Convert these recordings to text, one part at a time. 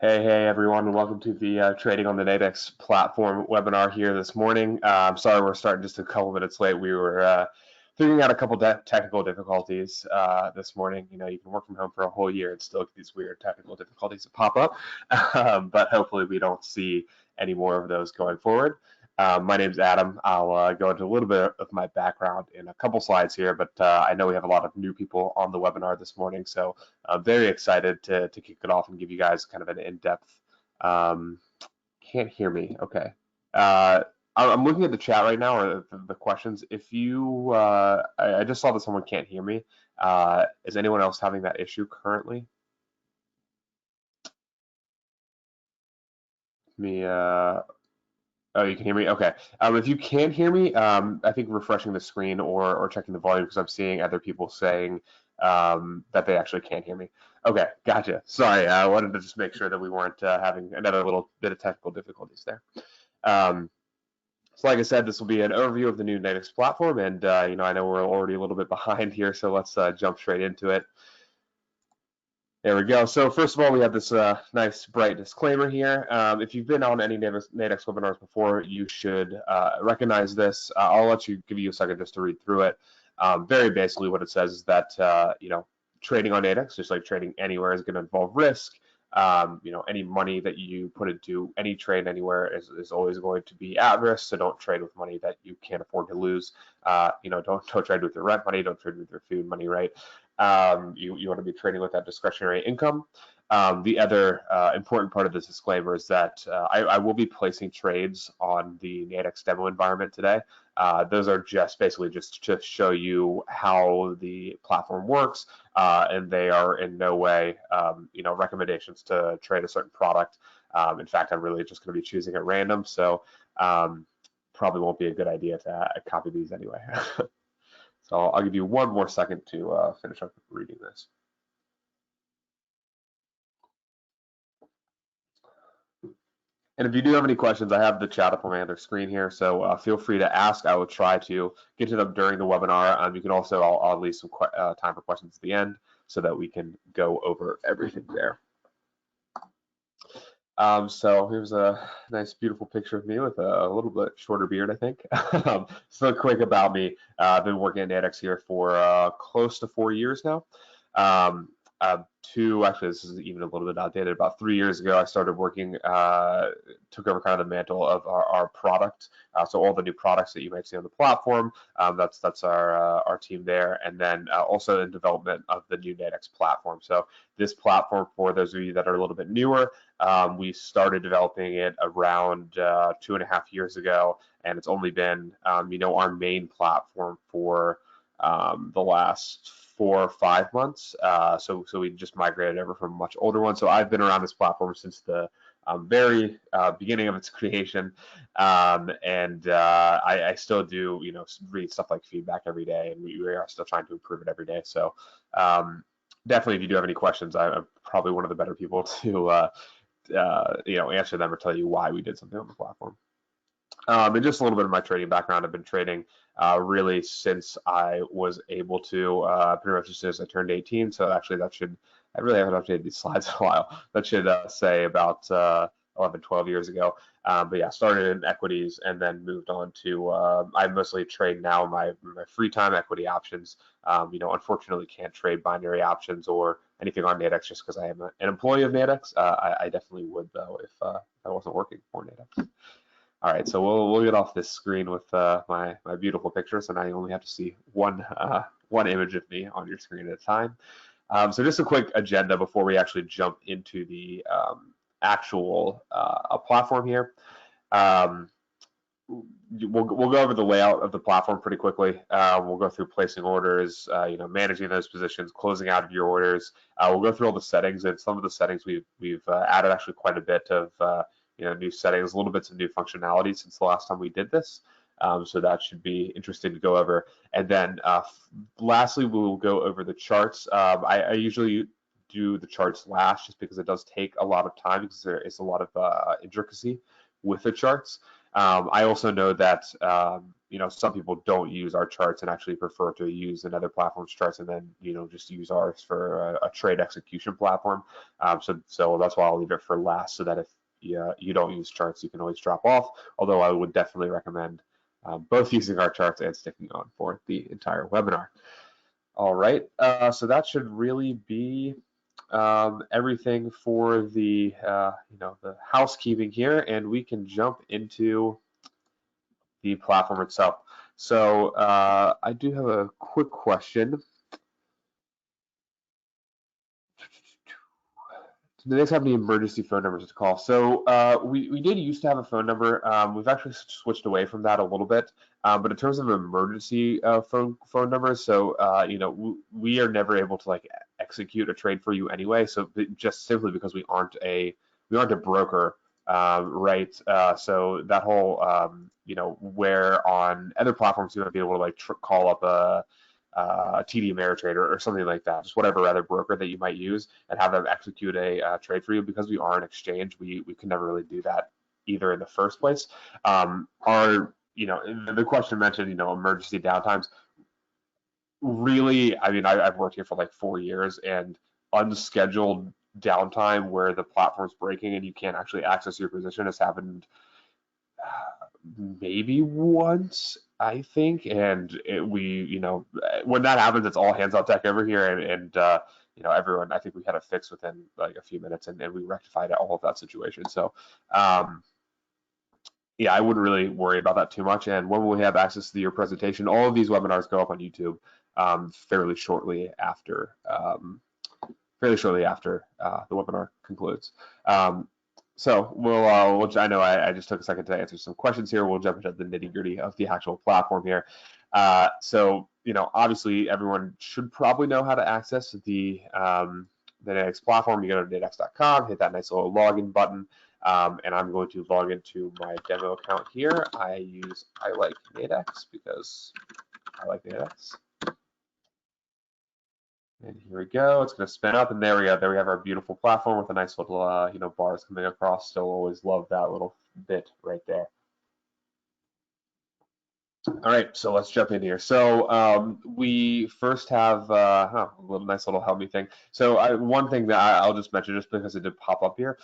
Hey everyone, and welcome to the Trading on the Nadex platform webinar here this morning. I'm sorry we're starting just a couple minutes late. We were figuring out a couple technical difficulties this morning. You know, you can work from home for a whole year and still get these weird technical difficulties that pop up, but hopefully we don't see any more of those going forward. My name's Adam. I'll go into a little bit of my background in a couple slides here, but I know we have a lot of new people on the webinar this morning, so I'm very excited to kick it off and give you guys kind of an in-depth. Can't hear me. Okay. I'm looking at the chat right now, or the questions. If you, I just saw that someone can't hear me. Is anyone else having that issue currently? Oh, you can hear me? Okay. If you can hear me, I think refreshing the screen or checking the volume, because I'm seeing other people saying that they actually can't hear me. Okay, gotcha. Sorry, I wanted to just make sure that we weren't having another little bit of technical difficulties there. So like I said, this will be an overview of the new Nadex platform, and you know, I know we're already a little bit behind here, so let's jump straight into it. There we go. So first of all, we have this nice bright disclaimer here. If you've been on any Nadex webinars before, you should recognize this. I'll give you a second just to read through it. Very basically, what it says is that you know, trading on Nadex, just like trading anywhere, is going to involve risk. You know, any money that you put into any trade anywhere is always going to be at risk. So don't trade with money that you can't afford to lose. You know, don't trade with your rent money. Don't trade with your food money, right? You want to be trading with that discretionary income. The other important part of this disclaimer is that I will be placing trades on the Nadex demo environment today. Those are just basically just to show you how the platform works, and they are in no way, you know, recommendations to trade a certain product. In fact, I'm really just going to be choosing at random, so probably won't be a good idea to copy these anyway. So I'll give you one more second to finish up reading this. And if you do have any questions, I have the chat up on my other screen here, so feel free to ask. I will try to get to them during the webinar. You can also, I'll leave some time for questions at the end so that we can go over everything there. So here's a nice, beautiful picture of me with a little bit shorter beard, I think. So quick about me. I've been working at Nadex here for close to 4 years now. Actually, this is even a little bit outdated. About 3 years ago, I started working, took over kind of the mantle of our product. So all the new products that you might see on the platform, that's our team there. And then also in development of the new Nadex platform. So this platform, for those of you that are a little bit newer, we started developing it around 2.5 years ago, and it's only been, you know, our main platform for the last 4 or 5 months. So we just migrated over from a much older one. So I've been around this platform since the very beginning of its creation, and I still do, you know, read stuff like feedback every day, and we are still trying to improve it every day. So definitely, if you do have any questions, I'm probably one of the better people to you know, answer them or tell you why we did something on the platform. And just a little bit of my trading background. I've been trading really since I was able to, pretty much as soon as I turned 18. So actually that should, I really haven't updated these slides in a while. That should say about 11, 12 years ago. But yeah, started in equities and then moved on to, I mostly trade now my free time equity options. You know, unfortunately can't trade binary options or anything on Nadex just because I am an employee of Nadex. I definitely would though if I wasn't working for Nadex. All right, so we'll get off this screen with my beautiful picture. So now you only have to see one image of me on your screen at a time. So just a quick agenda before we actually jump into the actual platform here. We'll go over the layout of the platform pretty quickly. We'll go through placing orders, you know, managing those positions, closing out of your orders. We'll go through all the settings, and some of the settings we've added actually quite a bit of you know, new settings, little bits of new functionality since the last time we did this. So that should be interesting to go over. And then lastly, we will go over the charts. I usually do the charts last just because it does take a lot of time because there is a lot of intricacy with the charts. I also know that some people don't use our charts and actually prefer to use another platform's charts and then just use ours for a trade execution platform. So that's why I'll leave it for last, so that if you don't use charts, you can always drop off. Although I would definitely recommend both using our charts and sticking on for the entire webinar. All right, so that should really be everything for the the housekeeping here, and we can jump into the platform itself. So I do have a quick question. Do they have any emergency phone numbers to call? So we did used to have a phone number. We've actually switched away from that a little bit. But in terms of emergency phone numbers, so we are never able to like execute a trade for you anyway. So just simply because we aren't a broker, right? So that whole where on other platforms you might be able to like call up a TD Ameritrade or something like that, just whatever other broker that you might use, and have them execute a trade for you. Because we are an exchange, we can never really do that either in the first place. The question mentioned, emergency downtimes. Really, I mean, I've worked here for like 4 years, and unscheduled downtime where the platform's breaking and you can't actually access your position has happened maybe once, I think. And when that happens, it's all hands on deck over here, and everyone, I think we had a fix within like a few minutes, and we rectified all of that situation. So yeah, I wouldn't really worry about that too much. And when we have access to your presentation, all of these webinars go up on YouTube fairly shortly after the webinar concludes. So I know I just took a second to answer some questions here. We'll jump into the nitty gritty of the actual platform here. So obviously everyone should probably know how to access the Nadex platform. You go to nadex.com, hit that nice little login button, and I'm going to log into my demo account here. I like Nadex because I like Nadex. And here we go. It's going to spin up, and there we go. There we have our beautiful platform with a nice little, bars coming across. Still always love that little bit right there. All right, so let's jump in here. So we first have a little nice little help me thing. So one thing that I'll just mention, just because it did pop up here,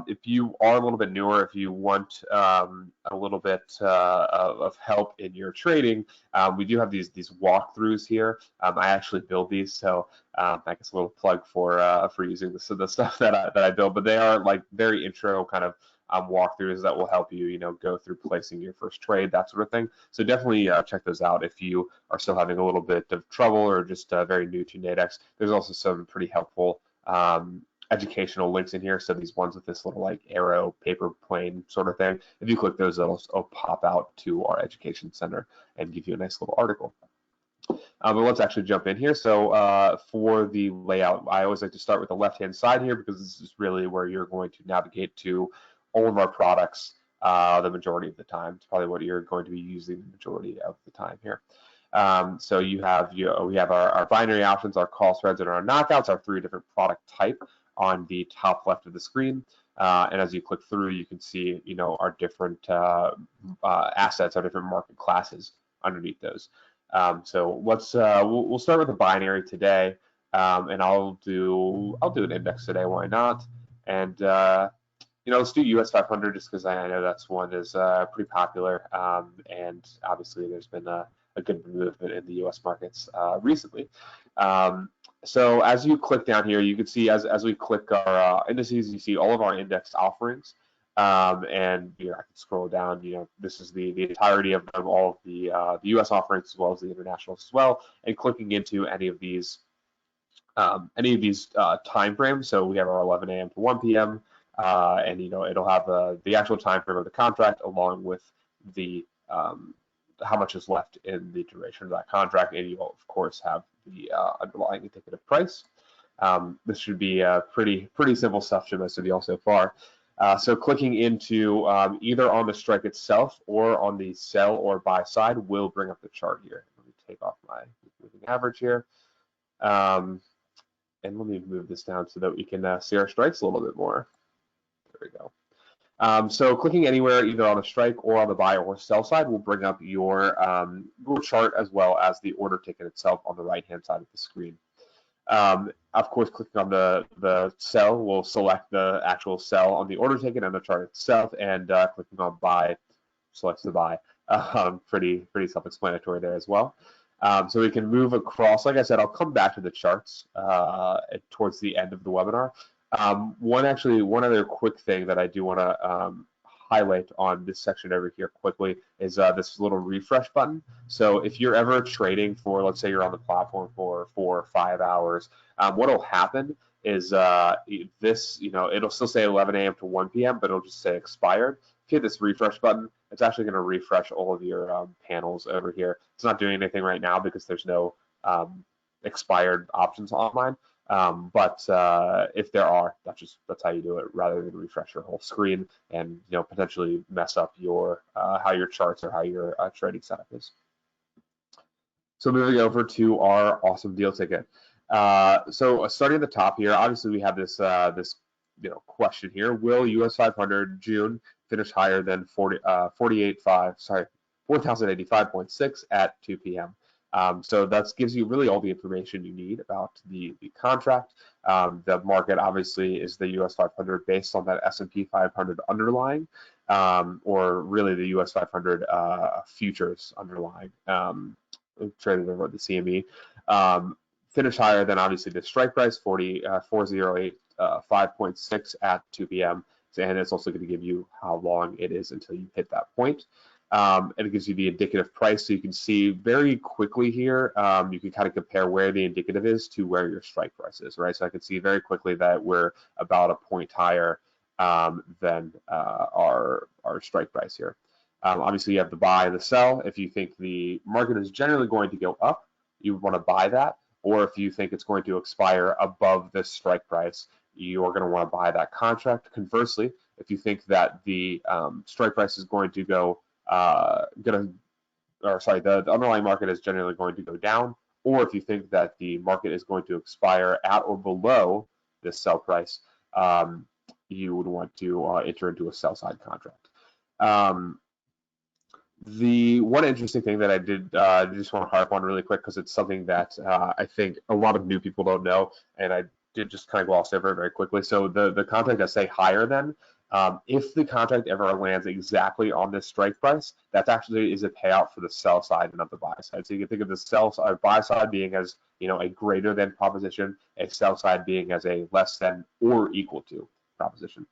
if you are a little bit newer, if you want a little bit of help in your trading, we do have these walkthroughs here. I actually build these, so I guess a little plug for using the stuff that I build. But they are like very intro kind of walkthroughs that will help you, go through placing your first trade, that sort of thing. So definitely check those out if you are still having a little bit of trouble or just very new to Nadex. There's also some pretty helpful educational links in here. So these ones with this little like arrow paper plane sort of thing, if you click those, it'll pop out to our education center and give you a nice little article. But let's actually jump in here. So for the layout, I always like to start with the left-hand side here, because this is really where you're going to navigate to all of our products the majority of the time. It's probably what you're going to be using the majority of the time here. So we have our binary options, our call spreads, and our knockouts, our 3 different product type on the top left of the screen. And as you click through, you can see, our different assets, our different market classes underneath those. So let's we'll start with the binary today, and I'll do an index today. Why not? And let's do US 500 just because I know that's one is pretty popular, and obviously there's been a good movement in the US markets recently. So as you click down here, you can see as we click our indices, you see all of our index offerings. And I can scroll down. This is the entirety of them, all of the U.S. offerings as well as the internationals as well. And clicking into any of these time frames. So we have our 11 a.m. to 1 p.m. And it'll have the actual time frame of the contract along with the how much is left in the duration of that contract, and you will of course have the underlying indicative price. This should be pretty simple stuff to most of y'all so far. So clicking into either on the strike itself or on the sell or buy side will bring up the chart here. Let me take off my moving average here. And let me move this down so that we can see our strikes a little bit more. There we go. So clicking anywhere, either on the strike or on the buy or sell side, will bring up your chart as well as the order ticket itself on the right-hand side of the screen. Of course, clicking on the sell will select the actual sell on the order ticket and the chart itself, and clicking on buy selects the buy. Pretty self-explanatory there as well. So we can move across. Like I said, I'll come back to the charts towards the end of the webinar. One other quick thing that I do want to highlight on this section over here quickly is this little refresh button. So if you're ever trading for, let's say you're on the platform for 4 or 5 hours, what will happen is this, it'll still say 11 a.m. to 1 p.m., but it'll just say expired. If you hit this refresh button, it's actually going to refresh all of your panels over here. It's not doing anything right now because there's no expired options on mine. But if there are, that's how you do it, rather than refresh your whole screen and potentially mess up your how your charts or how your trading setup is. So moving over to our awesome deal ticket. So starting at the top here, obviously we have this question here: will US 500 June finish higher than 4,085.6 at 2 p.m.? So that gives you really all the information you need about the contract. The market obviously is the US 500 based on that S&P 500 underlying, or really the US 500 futures underlying, traded over the CME. Finish higher than obviously the strike price, 4,085.6 at 2 p.m. And it's also going to give you how long it is until you hit that point. And it gives you the indicative price, so you can see very quickly here, you can kind of compare where the indicative is to where your strike price is, right? So I can see very quickly that we're about a point higher than our strike price here. Obviously, you have the buy and the sell. If you think the market is generally going to go up, you want to buy that. Or if you think it's going to expire above this strike price, you're going to want to buy that contract. Conversely, if you think that the strike price is going to go the underlying market is generally going to go down, or if you think that the market is going to expire at or below this sell price, you would want to enter into a sell side contract. The one interesting thing that I did just want to harp on really quick, because it's something that I think a lot of new people don't know, and I did just kind of gloss over it very quickly. So the contract that say higher than, if the contract ever lands exactly on this strike price, that actually is a payout for the sell side and not the buy side. So you can think of the buy side being as a greater than proposition, a sell side being as a less than or equal to proposition.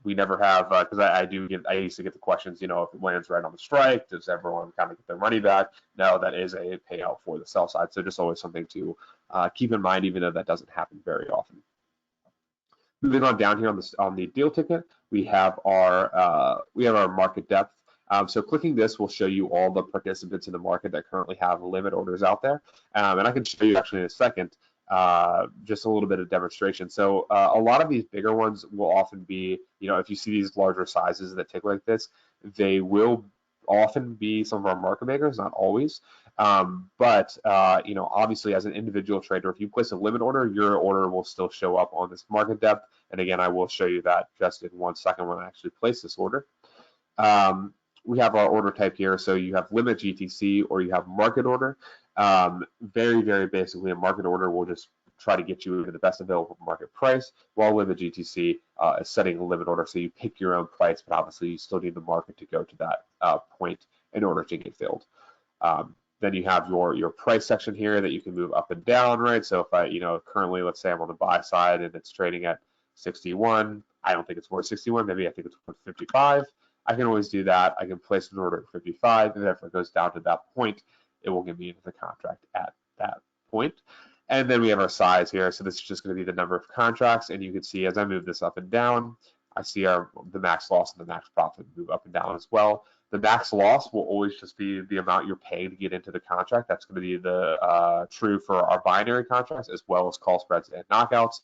We never have, because I used to get the questions, if it lands right on the strike, does everyone kind of get their money back? No, that is a payout for the sell side. So just always something to keep in mind, even though that doesn't happen very often. Moving on down here on the deal ticket, we have our market depth. So clicking this will show you all the participants in the market that currently have limit orders out there. And I can show you actually in a second just a little bit of demonstration. So a lot of these bigger ones will often be, if you see these larger sizes that tick like this, they will often be some of our market makers, not always. But obviously as an individual trader, if you place a limit order, your order will still show up on this market depth. And again, I will show you that just in 1 second when I actually place this order. We have our order type here. So you have limit GTC or you have market order. Very, very basically, a market order will just try to get you to the best available market price, while limit GTC is setting a limit order. So you pick your own price, but obviously you still need the market to go to that point in order to get filled. Then you have your price section here that you can move up and down, right? So if I, currently, let's say I'm on the buy side and it's trading at 61, I don't think it's worth 61, maybe I think it's worth 55. I can always do that. I can place an order at 55, and if it goes down to that point, it will give me into the contract at that point. And then we have our size here. So this is just going to be the number of contracts, and you can see as I move this up and down, I see the max loss and the max profit move up and down as well. The max loss will always just be the amount you're paying to get into the contract. That's going to be the true for our binary contracts as well as call spreads and knockouts.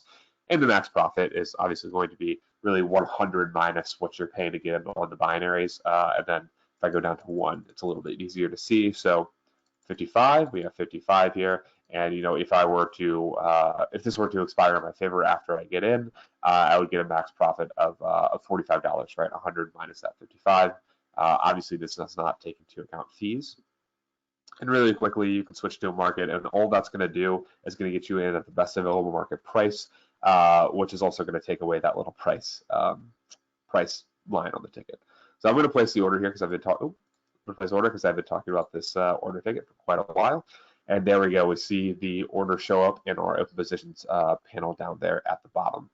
And the max profit is obviously going to be really 100 minus what you're paying to get on the binaries. And then if I go down to 1, it's a little bit easier to see. So 55, we have 55 here. And if I were to if this were to expire in my favor after I get in, I would get a max profit of $45, right? 100 minus that 55. Obviously, this does not take into account fees. And really quickly, you can switch to a market, and all that's going to do is going to get you in at the best available market price, which is also going to take away that little price line on the ticket. So I'm going to place the order here because I've been talking. I've been talking about this order ticket for quite a while. And there we go. We see the order show up in our open positions panel down there at the bottom.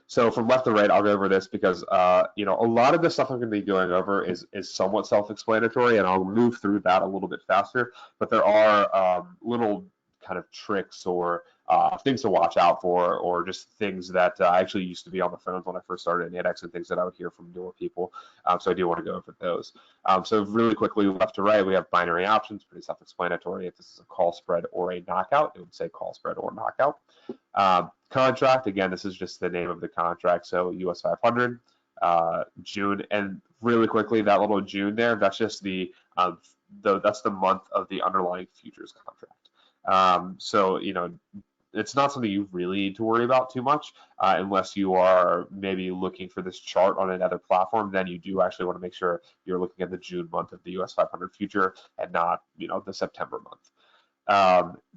So from left to right, I'll go over this because a lot of the stuff I'm going to be going over is somewhat self-explanatory, and I'll move through that a little bit faster. But there are little kind of tricks or things to watch out for, or just things that actually used to be on the phones when I first started in Nadex, and things that I would hear from newer people. So I do want to go over those. So really quickly, left to right, we have binary options, pretty self-explanatory. If this is a call spread or a knockout, it would say call spread or knockout. Contract, again, this is just the name of the contract. So US 500, June, and really quickly, that little June there, that's just that's the month of the underlying futures contract. So it's not something you really need to worry about too much unless you are maybe looking for this chart on another platform. Then you do actually want to make sure you're looking at the June month of the US 500 future and not the September month.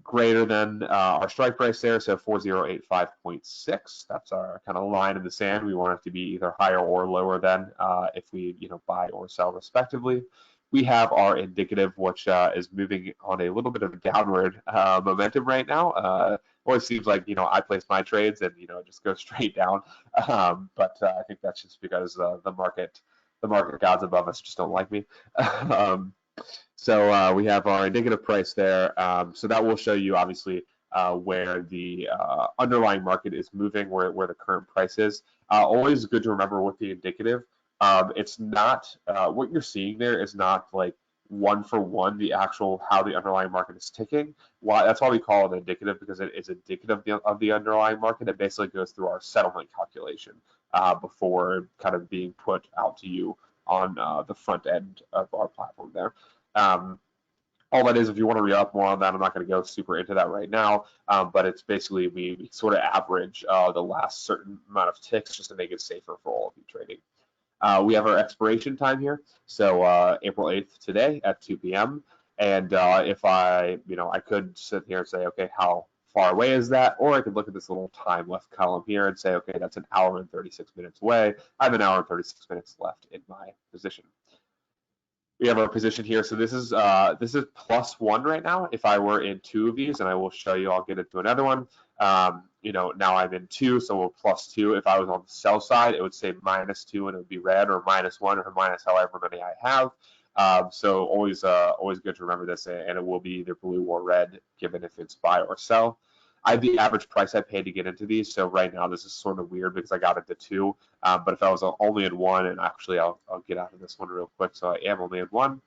Greater than our strike price there, so 4085.6. That's our kind of line in the sand. We want it to be either higher or lower than if we buy or sell respectively. We have our indicative, which is moving on a little bit of a downward momentum right now. Always seems like I place my trades and it just goes straight down. But I think that's just because the market gods above us just don't like me. So we have our indicative price there. So that will show you obviously where the underlying market is moving, where the current price is. Always good to remember with the indicative. It's not what you're seeing there is not like one for one the actual how the underlying market is ticking. That's why we call it indicative, because it is indicative of the underlying market. It basically goes through our settlement calculation before kind of being put out to you on the front end of our platform there. All that is, if you want to read up more on that, I'm not going to go super into that right now, but it's basically we sort of average the last certain amount of ticks just to make it safer for all of you trading. We have our expiration time here, so April 8th today at 2 p.m. And if I could sit here and say, okay, how far away is that? Or I could look at this little time left column here and say, okay, that's an hour and 36 minutes away. I have an hour and 36 minutes left in my position. We have our position here. So this is +1 right now. If I were in 2 of these, and I will show you, I'll get into another one. Now I'm in 2, so we're +2. If I was on the sell side, it would say -2 and it would be red, or -1 or minus however many I have. So always good to remember this, and it will be either blue or red given if it's buy or sell. I have the average price I paid to get into these. So right now this is sort of weird because I got into 2, but if I was only in 1, and actually I'll get out of this one real quick. So I am only in 1.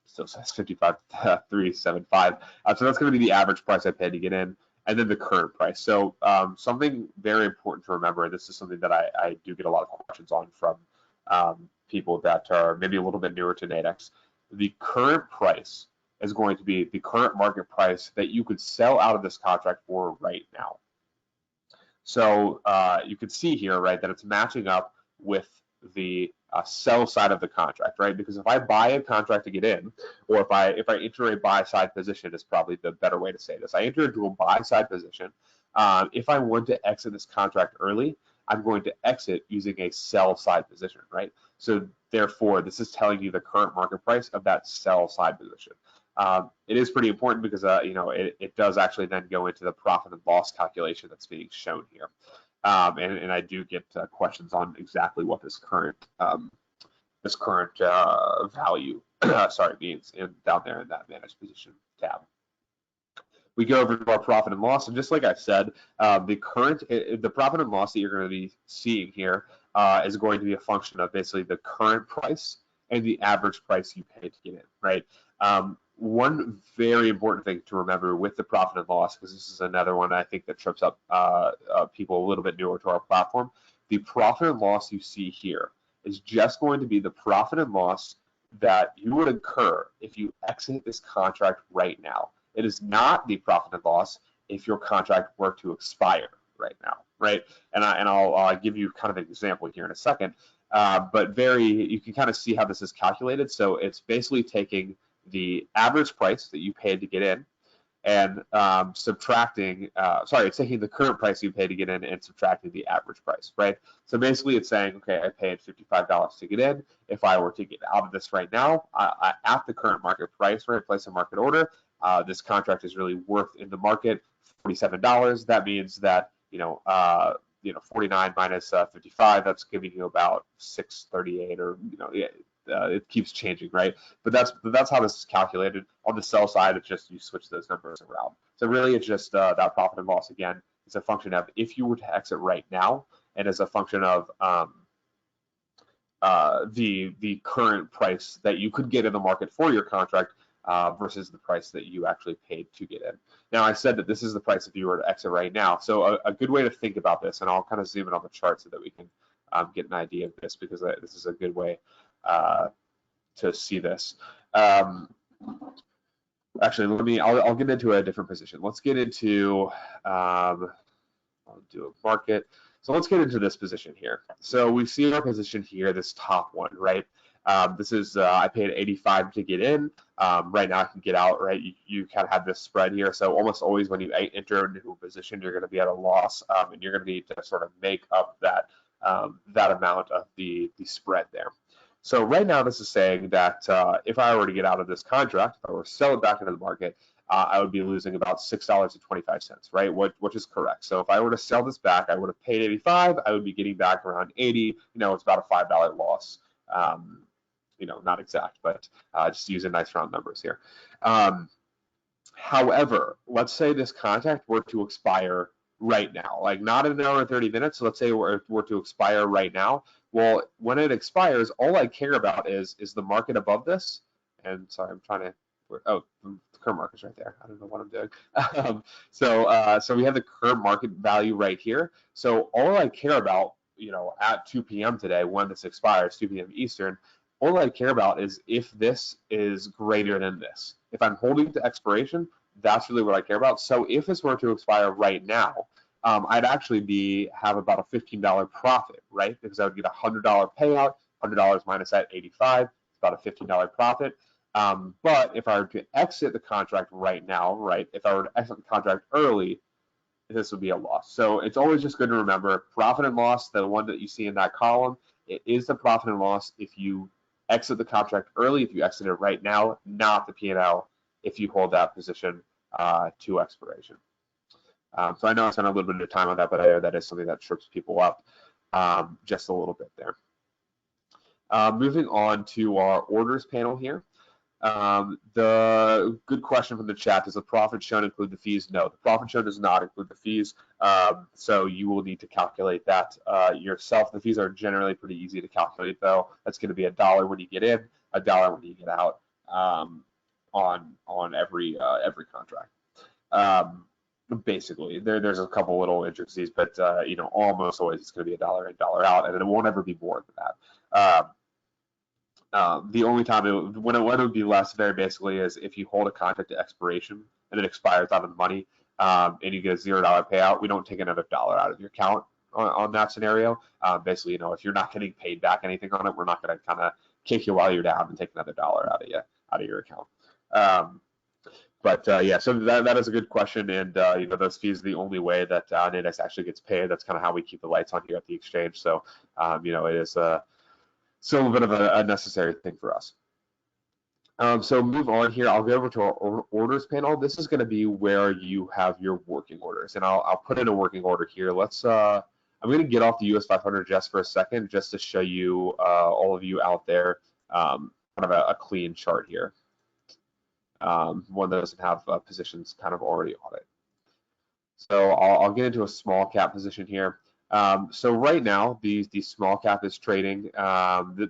Still says 55,375. So that's going to be the average price I paid to get in, and then the current price. So something very important to remember, and this is something that I do get a lot of questions on from people that are maybe a little bit newer to Nadex. The current price is going to be the current market price that you could sell out of this contract for right now. So you can see here, right, that it's matching up with the sell side of the contract, right? Because if I buy a contract to get in, or if I enter a buy side position, is probably the better way to say this. I enter into a buy side position. If I want to exit this contract early, I'm going to exit using a sell side position, right? So therefore, this is telling you the current market price of that sell side position. It is pretty important because it does actually then go into the profit and loss calculation that's being shown here. And I do get questions on exactly what this current value means down there in that managed position tab. We go over to our profit and loss, and just like I said, the profit and loss that you're going to be seeing here is going to be a function of basically the current price and the average price you pay to get in, right? One very important thing to remember with the profit and loss, because this is another one I think that trips up people a little bit newer to our platform, the profit and loss you see here is just going to be the profit and loss that you would incur if you exit this contract right now. It is not the profit and loss if your contract were to expire right now, right? And I'll give you kind of an example here in a second. But you can kind of see how this is calculated. So it's basically taking the average price that you paid to get in and subtracting, it's taking the current price you paid to get in and subtracting the average price, right? So basically it's saying, okay, I paid $55 to get in. If I were to get out of this right now, at the current market price, right, place a market order, this contract is really worth in the market $47. That means that, 49 minus 55, that's giving you about 638 or, it keeps changing, right? But that's how this is calculated. On the sell side, it's just you switch those numbers around. So really, it's just that profit and loss again. It's a function of if you were to exit right now, and as a function of the current price that you could get in the market for your contract versus the price that you actually paid to get in. Now, I said that this is the price if you were to exit right now. So a good way to think about this, and I'll kind of zoom in on the chart so that we can get an idea of this, because this is a good way to see this. Actually, I'll get into a different position. Let's get into, I'll do a market. So let's get into this position here. So we see our position here, this top one, right? This is, I paid 85 to get in. Right now I can get out, right? You kind of have this spread here. So almost always when you enter into a position, you're going to be at a loss, and you're going to need to sort of make up that amount of the spread there. So right now this is saying that if I were to get out of this contract, if I were to sell it back into the market, I would be losing about $6.25, right? Which is correct. So if I were to sell this back, I would have paid 85. I would be getting back around 80. It's about a $5 loss. Not exact, but just using nice round numbers here. However, let's say this contract were to expire right now, like not in an hour and 30 minutes. So let's say it were to expire right now. Well, when it expires, all I care about is the market above this. And sorry, I'm trying to. Oh, the current market's right there. I don't know what I'm doing. So we have the current market value right here. So all I care about, at 2 p.m. today, when this expires, 2 p.m. Eastern, all I care about is if this is greater than this. If I'm holding to expiration, that's really what I care about. So if this were to expire right now, I'd actually have about a $15 profit, right? Because I would get a $100 payout, $100 minus that 85, it's about a $15 profit. But if I were to exit the contract right now, right, if I were to exit the contract early, this would be a loss. So it's always just good to remember profit and loss, the one that you see in that column, it is the profit and loss if you exit the contract early, if you exit it right now, not the P&L if you hold that position to expiration. So I know I spent a little bit of time on that, but I know that is something that trips people up just a little bit there. Moving on to our orders panel here. The good question from the chat, does the profit shown include the fees? No, the profit shown does not include the fees. So you will need to calculate that yourself. The fees are generally pretty easy to calculate though. That's going to be $1 when you get in, $1 when you get out on every contract. Basically, there's a couple little intricacies, but almost always it's going to be $1 in, $1 out, and it won't ever be more than that. The only time when it would be less, very basically, is if you hold a contract to expiration and it expires out of the money, and you get a $0 payout. We don't take another $1 out of your account on that scenario. Basically, if you're not getting paid back anything on it, we're not going to kind of kick you while you're down and take another $1 out of your account. Yeah, so that is a good question, and those fees are the only way that Nadex actually gets paid. That's kind of how we keep the lights on here at the exchange. So it is still a bit of a necessary thing for us. So move on here. I'll go over to our orders panel. This is going to be where you have your working orders, and I'll put in a working order here. I'm going to get off the US 500 just for a second, just to show you all of you out there kind of a clean chart here. One that doesn't have positions kind of already on it. So I'll get into a small cap position here. So right now, the small cap is trading.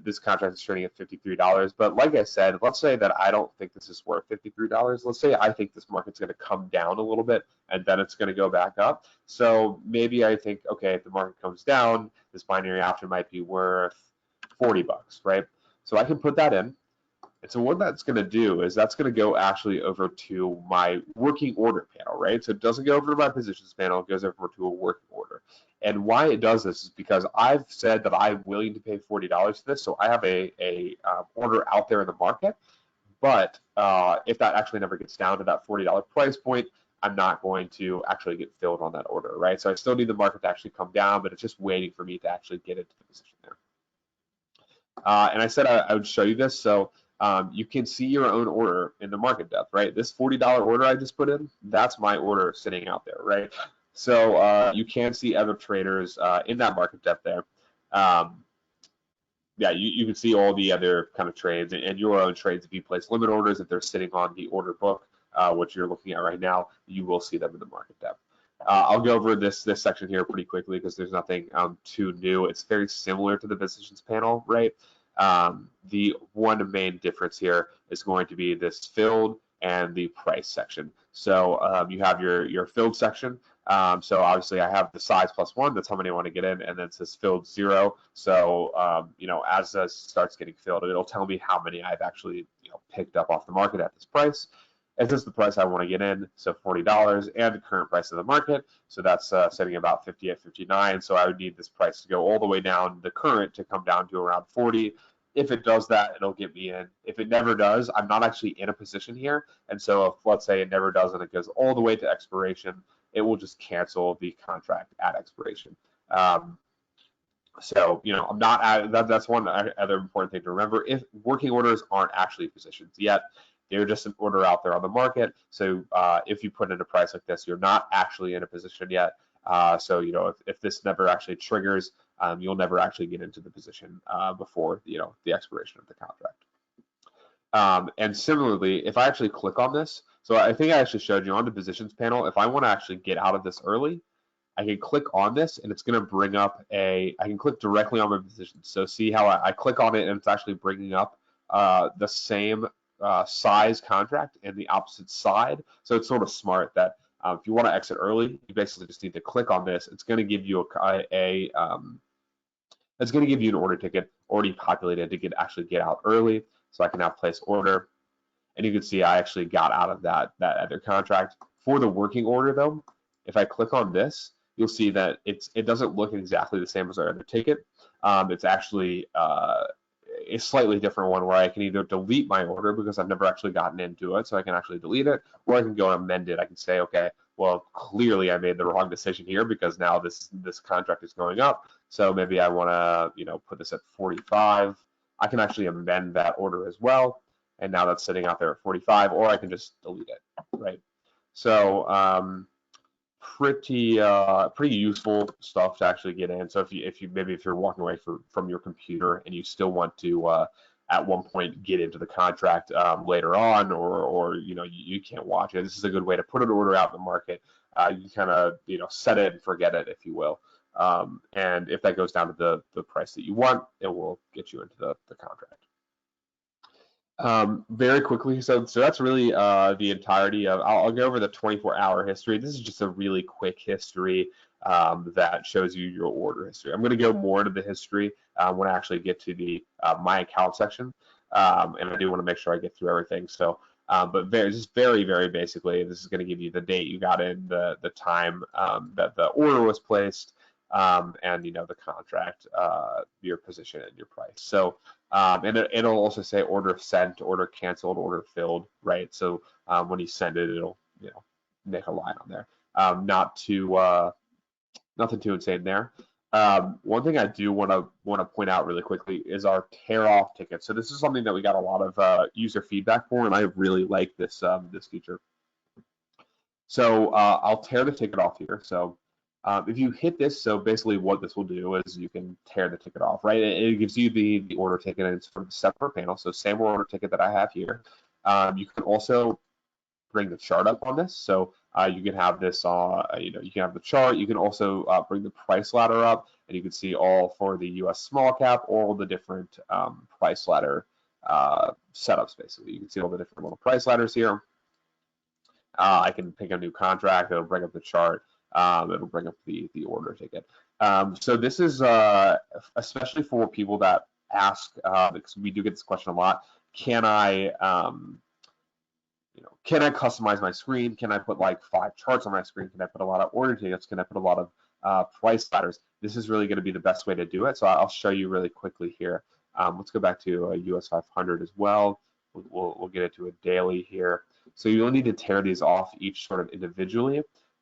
This contract is trading at $53. But like I said, let's say that I don't think this is worth $53. Let's say I think this market's going to come down a little bit, and then it's going to go back up. So maybe I think, okay, if the market comes down, this binary option might be worth $40, right? So I can put that in. And so what that's going to do is that's going to go actually over to my working order panel, right? So it doesn't go over to my positions panel, it goes over to a working order. And why it does this is because I've said that I'm willing to pay $40 for this, so I have a order out there in the market. But if that actually never gets down to that $40 price point, I'm not going to actually get filled on that order, right? So I still need the market to actually come down, but it's just waiting for me to actually get into the position there. And I said I would show you this, so you can see your own order in the market depth, right? This $40 order I just put in, that's my order sitting out there, right? So you can see other traders in that market depth there. Yeah, you can see all the other kind of trades and your own trades. If you place limit orders, if they're sitting on the order book, which you're looking at right now, you will see them in the market depth. I'll go over this section here pretty quickly because there's nothing too new. It's very similar to the positions panel, right? The one main difference here is going to be this filled and the price section. So you have your filled section. So obviously I have the size +1, that's how many I want to get in, and then it says filled 0. So you know, as this starts getting filled, it'll tell me how many I've actually picked up off the market at this price. And this is the price I want to get in, so $40, and the current price of the market. So that's sitting about 58, 59. So I would need this price to go all the way down, the current to come down to around 40. If it does that, it'll get me in. If it never does, I'm not actually in a position here. And so if, let's say, it never does and it goes all the way to expiration, it will just cancel the contract at expiration. So, you know, I'm not that's one other important thing to remember. If working orders aren't actually positions yet, they're just an order out there on the market. So if you put in a price like this, you're not actually in a position yet. So, you know, if this never actually triggers, you'll never actually get into the position before, you know, the expiration of the contract. And similarly, if I actually click on this, so I think I actually showed you on the positions panel, if I want to actually get out of this early, I can click on this and it's going to bring up I can click directly on my position. So see how I click on it and it's actually bringing up the same size contract and the opposite side. So it's sort of smart that if you want to exit early, you basically just need to click on this. It's going to give you it's going to give you an order ticket already populated to actually get out early. So I can now place order, and you can see I actually got out of that other contract. For the working order though, if I click on this, you'll see that it doesn't look exactly the same as our other ticket. It's actually a slightly different one where I can either delete my order because I've never actually gotten into it, so I can actually delete it, or I can go and amend it. I can say, okay, well, clearly I made the wrong decision here because now this contract is going up, so maybe I want to, you know, put this at 45. I can actually amend that order as well, and now that's sitting out there at 45, or I can just delete it, right? So pretty useful stuff to actually get in. So if you're walking away from your computer and you still want to at one point get into the contract later on, or you know, you can't watch it, this is a good way to put an order out in the market. You kind of, you know, set it and forget it, if you will. And if that goes down to the price that you want, it will get you into the contract. Very quickly, so that's really the entirety of. I'll go over the 24-hour history. This is just a really quick history that shows you your order history. I'm going to go more into the history when I actually get to the my account section, and I do want to make sure I get through everything. So, but very basically, this is going to give you the date you got in, the time that the order was placed, and you know, the contract, your position, and your price. So. And it'll also say order sent, order canceled, order filled, right? So when you send it, it'll, you know, make a line on there. Nothing too insane there. One thing I do want to point out really quickly is our tear off ticket. So this is something that we got a lot of user feedback for, and I really like this this feature. So I'll tear the ticket off here. So if you hit this, so basically what this will do is you can tear the ticket off, right? It gives you the order ticket, and it's from a separate panel. So same order ticket that I have here. You can also bring the chart up on this. So you can have this, you know, you can have the chart. You can also bring the price ladder up, and you can see all for the U.S. small cap, all the different price ladder setups. Basically, you can see all the different little price ladders here. I can pick a new contract. It'll bring up the chart. It'll bring up the order ticket. So this is especially for people that ask, because we do get this question a lot, can I can I customize my screen? Can I put like 5 charts on my screen? Can I put a lot of order tickets? Can I put a lot of price ladders? This is really going to be the best way to do it. So I'll show you really quickly here. Let's go back to US 500 as well. We'll get into a daily here. So you'll need to tear these off each sort of individually,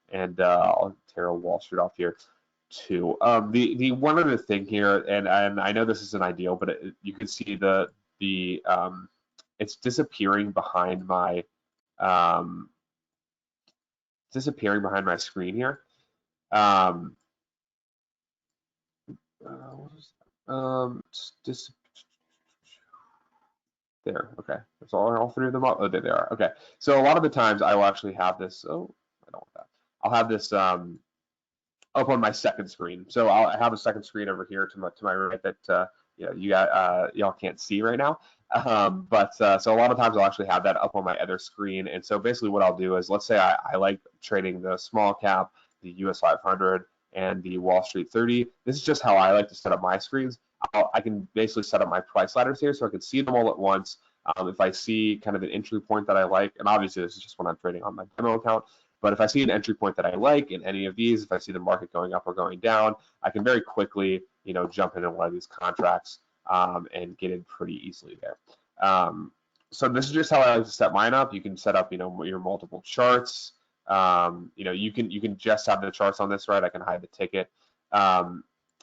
and I'll tear a Wall Street off here too. The one other thing here, and I know this isn't ideal, but you can see the it's disappearing behind my screen here. There, okay. There's all 3 of them up. Oh, there they are. Okay. So a lot of the times I will actually have this. Oh, I don't want that. I'll have this up on my second screen. So I have a second screen over here to my right that y'all can't see right now. So a lot of times I'll actually have that up on my other screen. And so basically what I'll do is, let's say I like trading the small cap, the US 500, and the Wall Street 30. This is just how I like to set up my screens. I can basically set up my price ladders here so I can see them all at once. If I see kind of an entry point that I like, and obviously this is just when I'm trading on my demo account, but if I see an entry point that I like in any of these, if I see the market going up or going down, I can very quickly, jump into one of these contracts and get in pretty easily there. So this is just how I like to set mine up. You can set up, your multiple charts. You can just have the charts on this, right? I can hide the ticket.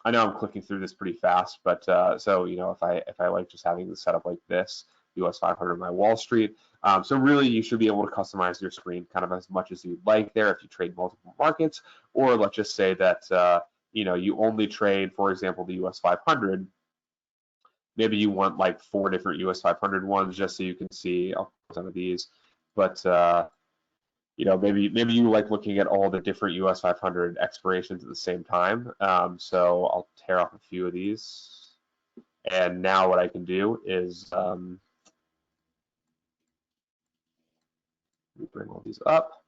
I know I'm clicking through this pretty fast, but so if I like just having this set up like this, US 500, my Wall Street. So really, you should be able to customize your screen kind of as much as you'd like there if you trade multiple markets, or let's just say that you only trade, for example, the US 500. Maybe you want like 4 different US 500 ones just so you can see some of these, but maybe you like looking at all the different US 500 expirations at the same time. So I'll tear off a few of these, and now what I can do is bring all these up.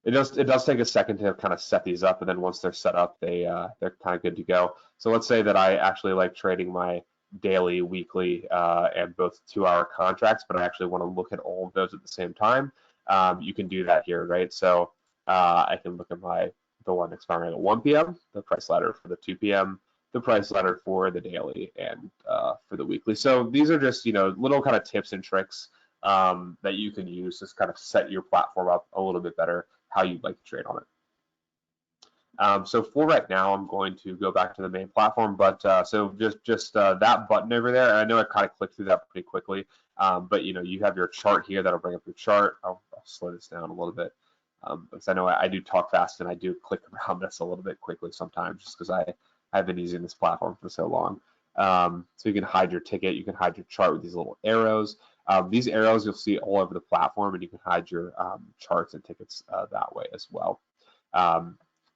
It does take a second to kind of set these up, and then once they're set up, they're kind of good to go. So let's say that I actually like trading my daily, weekly, and both 2-hour contracts, but I actually want to look at all of those at the same time. You can do that here, right? So I can look at the one expiring at 1 p.m., the price ladder for the 2 p.m., the price ladder for the daily, and for the weekly. So these are just little kind of tips and tricks that you can use to kind of set your platform up a little bit better, how you'd like to trade on it. So for right now, I'm going to go back to the main platform, but so just that button over there, I know I kind of clicked through that pretty quickly, but you have your chart here that'll bring up your chart. I'll slow this down a little bit because I know I do talk fast and I do click around this a little bit quickly sometimes just because I've been using this platform for so long. So you can hide your ticket, you can hide your chart with these little arrows. These arrows you'll see all over the platform, and you can hide your charts and tickets that way as well.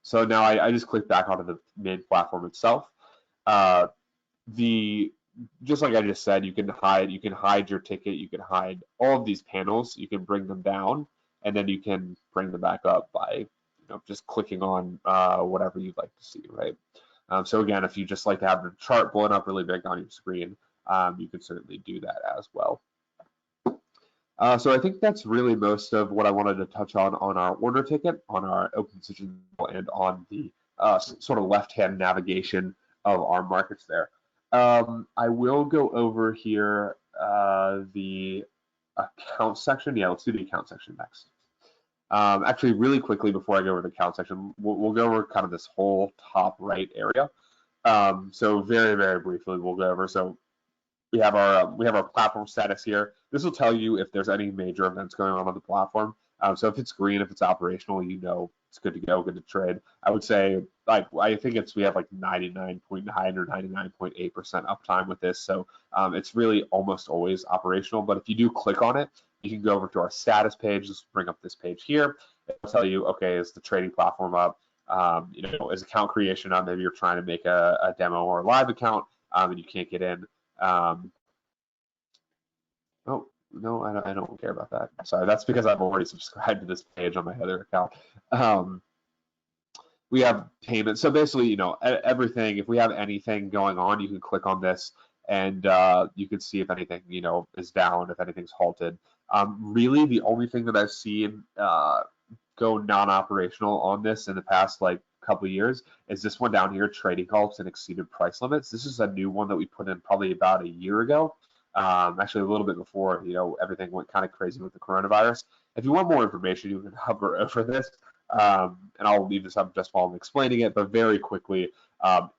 So now I just click back onto the main platform itself. Just like I just said, you can hide your ticket, you can hide all of these panels, you can bring them down, and then you can bring them back up by just clicking on whatever you'd like to see, right? So again, if you just like to have the chart blown up really big on your screen, you can certainly do that as well. So I think that's really most of what I wanted to touch on our order ticket, on our open position, and on the sort of left-hand navigation of our markets there. I will go over here the account section. Yeah, let's do the account section next. Actually, really quickly before I go over the account section, we'll go over kind of this whole top right area. So very, very briefly, we'll go over. So we have our platform status here. This will tell you if there's any major events going on the platform. So if it's green, if it's operational, it's good to go, good to trade. I would say I think we have like 99.9 or 99.8% uptime with this. So it's really almost always operational. But if you do click on it, you can go over to our status page. Just bring up this page here. It'll tell you, okay, is the trading platform up? Is account creation up? Maybe you're trying to make a demo or a live account and you can't get in. Oh, no, I don't care about that. Sorry, that's because I've already subscribed to this page on my other account. We have payments. So basically, everything, if we have anything going on, you can click on this and you can see if anything, is down, if anything's halted. Really, the only thing that I've seen go non-operational on this in the past like couple of years is this one down here, trading halts and exceeded price limits. This is a new one that we put in probably about a year ago. Actually a little bit before, everything went kind of crazy with the coronavirus. If you want more information, you can hover over this. And I'll leave this up just while I'm explaining it, but very quickly,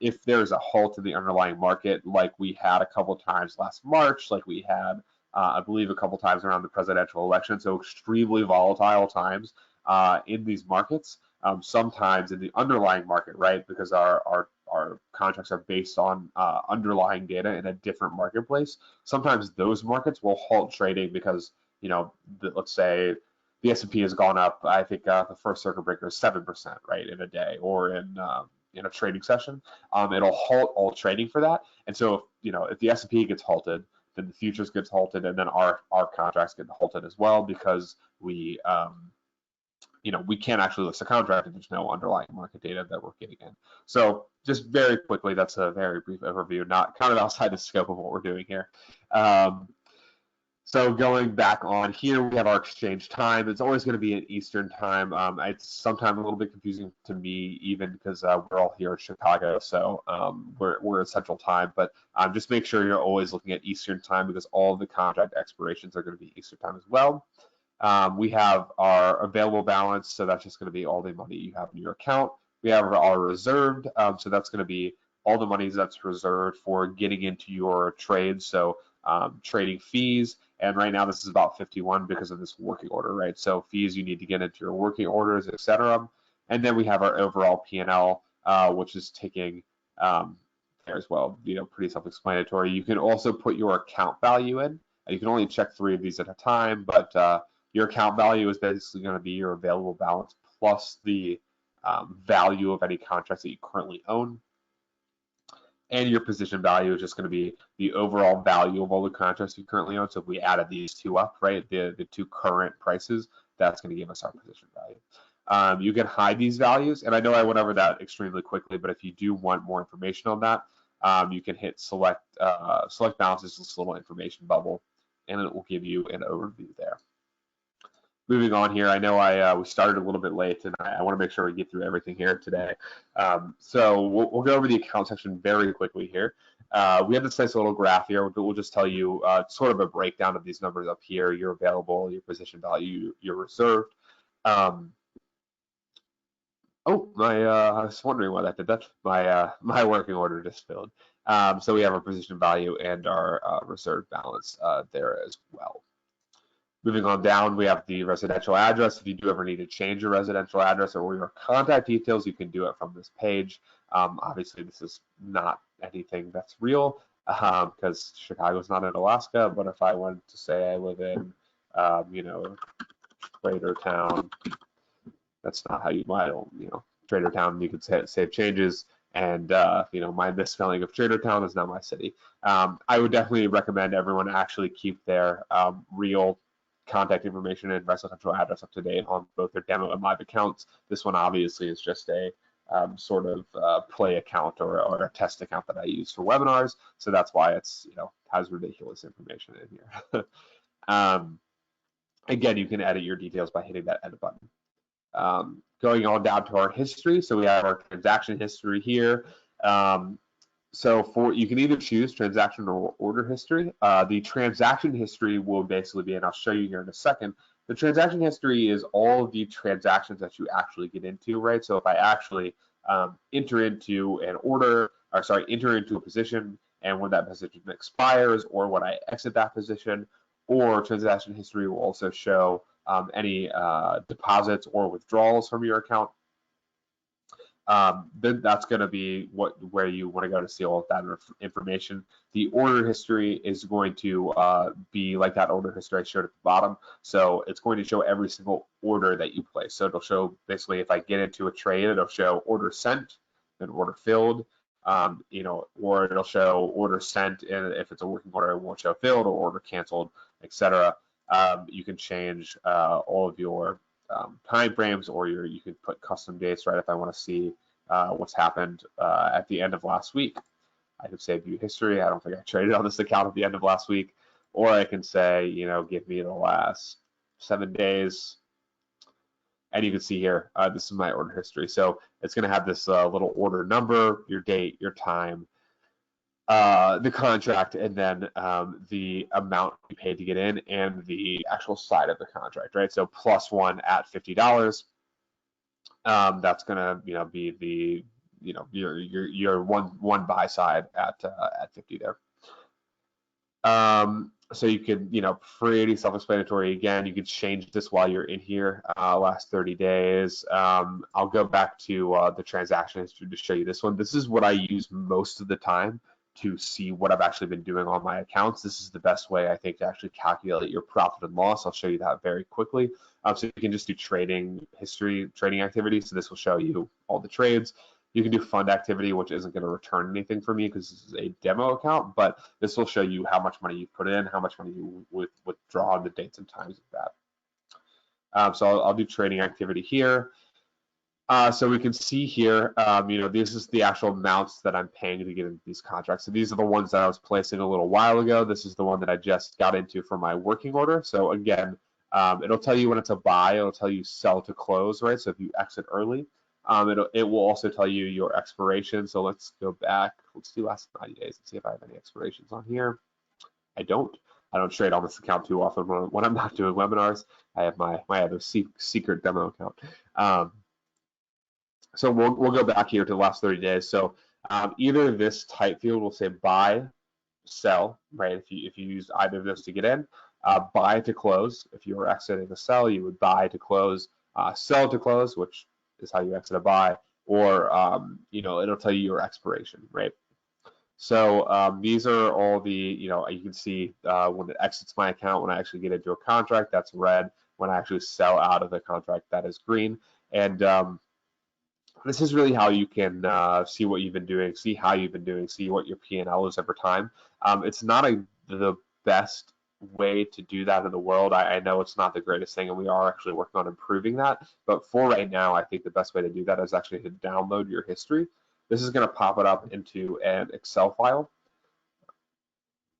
if there's a halt in the underlying market, like we had a couple times last March, like we had, I believe, a couple times around the presidential election, so extremely volatile times in these markets, sometimes in the underlying market, right? Because our contracts are based on underlying data in a different marketplace. Sometimes those markets will halt trading because, let's say the S&P has gone up. I think the first circuit breaker is 7%, right, in a day or in a trading session. It'll halt all trading for that. And so, if the S&P gets halted, then the futures gets halted, and then our contracts get halted as well because we we can't actually list a contract if there's no underlying market data that we're getting in. So just very quickly, that's a very brief overview, not kind of outside the scope of what we're doing here. So going back on here, we have our exchange time. It's always going to be in Eastern time. It's sometimes a little bit confusing to me, even because we're all here in Chicago, so we're at Central Time. But just make sure you're always looking at Eastern time because all of the contract expirations are going to be Eastern time as well. We have our available balance, so that's just going to be all the money you have in your account. We have our reserved, so that's going to be all the money that's reserved for getting into your trades, so trading fees. And right now this is about 51 because of this working order, right? So fees you need to get into your working orders, etc. And then we have our overall P&L, which is taking there as well, pretty self-explanatory. You can also put your account value in. You can only check 3 of these at a time, but your account value is basically going to be your available balance plus the value of any contracts that you currently own. And your position value is just going to be the overall value of all the contracts you currently own. So if we added these 2 up, right, the 2 current prices, that's going to give us our position value. You can hide these values, and I know I went over that extremely quickly, but if you do want more information on that, you can hit select balances, this little information bubble, and it will give you an overview there. Moving on here, I know we started a little bit late, and I want to make sure we get through everything here today. So we'll go over the account section very quickly here. We have this nice little graph here. We'll just tell you sort of a breakdown of these numbers up here: your available, your position value, your reserved. I was wondering why that did that. My working order just filled. So we have our position value and our reserve balance there as well. Moving on down, we have the residential address. If you do ever need to change your residential address or your contact details, you can do it from this page. Obviously, this is not anything that's real because Chicago's not in Alaska. But if I wanted to say I live in, Tradertown, that's not how you Tradertown. You could save changes, and my misspelling of Tradertown is now my city. I would definitely recommend everyone actually keep their real contact information and residential address up to date on both their demo and live accounts. This one obviously is just a sort of play account or a test account that I use for webinars, so that's why it's has ridiculous information in here. Again, you can edit your details by hitting that edit button. Going on down to our history, so we have our transaction history here. So you can either choose transaction or order history. The transaction history will basically be, and I'll show you here in a second, the transaction history is all of the transactions that you actually get into, right? So if I actually enter into a position, and when that position expires, or when I exit that position, or transaction history will also show any deposits or withdrawals from your account. Then that's going to be where you want to go to see all of that information. The order history is going to be like that order history I showed at the bottom. So it's going to show every single order that you place. So it'll show basically if I get into a trade, it'll show order sent, then order filled, or it'll show order sent, and if it's a working order, it won't show filled or order canceled, etc. You can change all of your time frames, or you can put custom dates, right? If I want to see what's happened at the end of last week. I could say view history. I don't think I traded on this account at the end of last week. Or I can say, give me the last 7 days. And you can see here, this is my order history. So it's going to have this little order number, your date, your time, the contract, and then the amount you paid to get in, and the actual side of the contract, right? So +1 at $50. That's gonna, be the, your one buy side at 50 there. So you could, pretty self-explanatory. Again, you could change this while you're in here, last 30 days. I'll go back to the transaction history to show you this one. This is what I use most of the time to see what I've actually been doing on my accounts. This is the best way, I think, to actually calculate your profit and loss. I'll show you that very quickly. So you can just do trading history, trading activity. So this will show you all the trades. You can do fund activity, which isn't going to return anything for me because this is a demo account, but this will show you how much money you put in, how much money you withdraw, the dates and times of that. So I'll do trading activity here. So we can see here, this is the actual amounts that I'm paying to get into these contracts. So these are the ones that I was placing a little while ago. This is the one that I just got into for my working order. So again, it'll tell you when it's a buy. It'll tell you sell to close, right? So if you exit early, it will also tell you your expiration. So let's go back. Let's do last 90 days and see if I have any expirations on here. I don't trade on this account too often when I'm not doing webinars. I have my other secret demo account. So we'll go back here to the last 30 days. So either this type field will say buy, sell, right? If you use either of those to get in, buy to close. If you were exiting a sell, you would buy to close, sell to close, which is how you exit a buy, or it'll tell you your expiration, right? So these are all the, you can see when it exits my account, when I actually get into a contract, that's red. When I actually sell out of the contract, that is green. And this is really how you can see what you've been doing, see how you've been doing, see what your P&L is over time. It's not the best way to do that in the world. I know it's not the greatest thing, and we are actually working on improving that. But for right now, I think the best way to do that is actually to download your history. This is going to pop it up into an Excel file.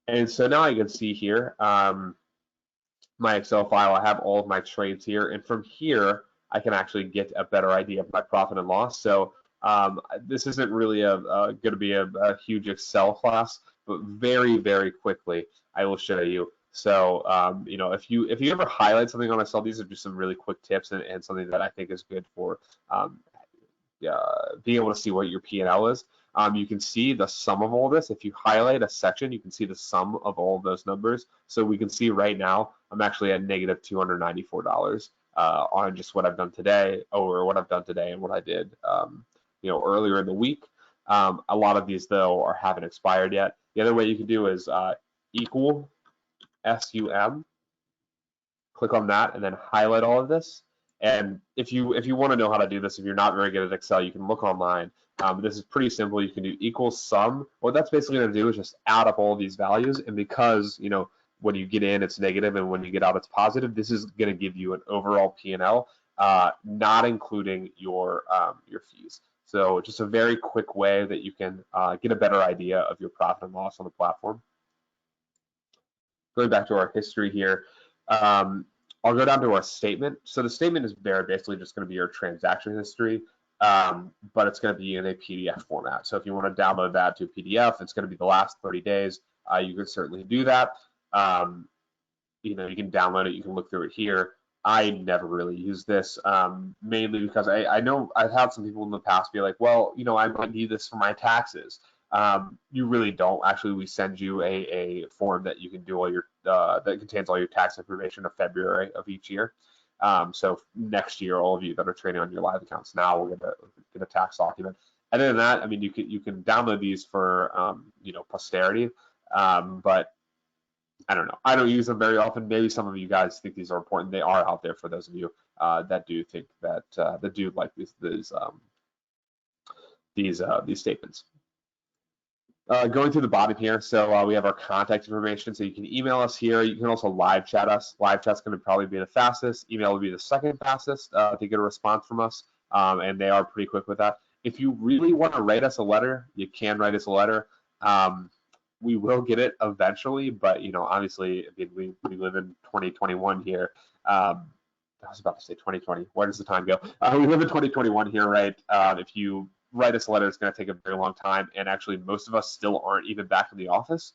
And so now you can see here, my Excel file, I have all of my trades here. And from here, I can actually get a better idea of my profit and loss. So this isn't really going to be a huge Excel class, but very, very quickly, I will show you. So, if you ever highlight something on Excel, these are just some really quick tips and something that I think is good for being able to see what your P&L is. You can see the sum of all this. If you highlight a section, you can see the sum of all of those numbers. So we can see right now, I'm actually at negative $294 on just what I've done today, or what I've done today and what I did, earlier in the week. A lot of these, though, haven't expired yet. The other way you can do is equal SUM. Click on that and then highlight all of this. And if you want to know how to do this, if you're not very good at Excel, you can look online. This is pretty simple. You can do equal sum. What that's basically going to do is just add up all these values. And because, when you get in, it's negative, and when you get out, it's positive, this is going to give you an overall P&L, not including your fees. So just a very quick way that you can get a better idea of your profit and loss on the platform. Going back to our history here, I'll go down to our statement. So the statement is basically just going to be your transaction history, but it's going to be in a PDF format. So if you want to download that to a PDF, it's going to be the last 30 days. You can certainly do that. You can download it. You can look through it here. I never really use this, mainly because I know I've had some people in the past be like, well, I might need this for my taxes. You really don't. Actually, we send you a form that you can do all your that contains all your tax information of February of each year. So next year, all of you that are trading on your live accounts now will get a tax document. Other than that, I mean, you can download these for posterity, but I don't know. I don't use them very often. Maybe some of you guys think these are important. They are out there for those of you that do think that do like these statements. Going through the bottom here, so we have our contact information, so you can email us here. You can also live chat us. Live chat's going to probably be the fastest. Email will be the second fastest to get a response from us, and they are pretty quick with that. If you really want to write us a letter, you can write us a letter. We will get it eventually, but obviously, I mean, we live in 2021 here. I was about to say 2020. Where does the time go? We live in 2021 here, right? If you write us a letter, it's going to take a very long time, and actually, most of us still aren't even back in the office.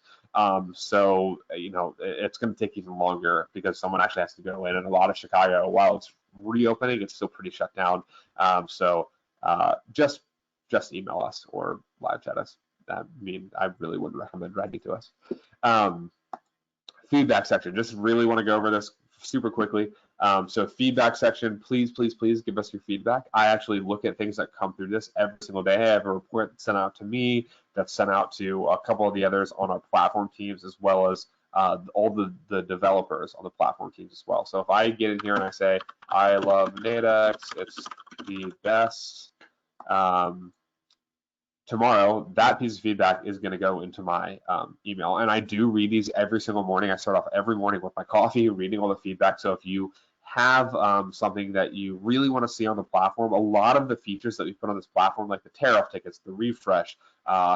So it's going to take even longer because someone actually has to go in, and a lot of Chicago, while it's reopening, it's still pretty shut down. Just email us or live chat us. I mean, I really would recommend writing to us. Feedback section. Just really want to go over this super quickly. So feedback section, please give us your feedback. I actually look at things that come through this every single day. I have a report sent out to me, that's sent out to a couple of the others on our platform teams, as well as all the developers on the platform teams as well. So if I get in here and I say, I love Nadex, it's the best, tomorrow, that piece of feedback is going to go into my email. And I do read these every single morning. I start off every morning with my coffee, reading all the feedback. So if you have something that you really want to see on the platform, a lot of the features that we put on this platform, like the tariff tickets, the refresh,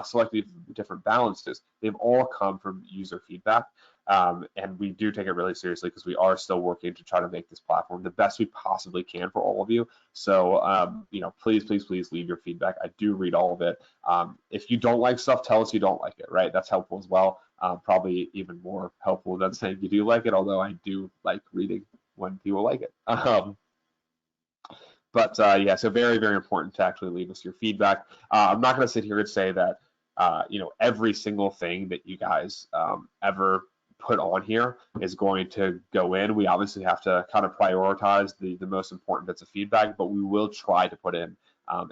selecting different balances, they've all come from user feedback. And we do take it really seriously because we are still working to try to make this platform the best we possibly can for all of you. So, please leave your feedback. I do read all of it. If you don't like stuff, tell us you don't like it, right? That's helpful as well. Probably even more helpful than saying you do like it, although I do like reading when people like it. Yeah, so very, very important to actually leave us your feedback. I'm not going to sit here and say that, every single thing that you guys ever put on here is going to go in. We obviously have to kind of prioritize the most important bits of feedback, but we will try to put in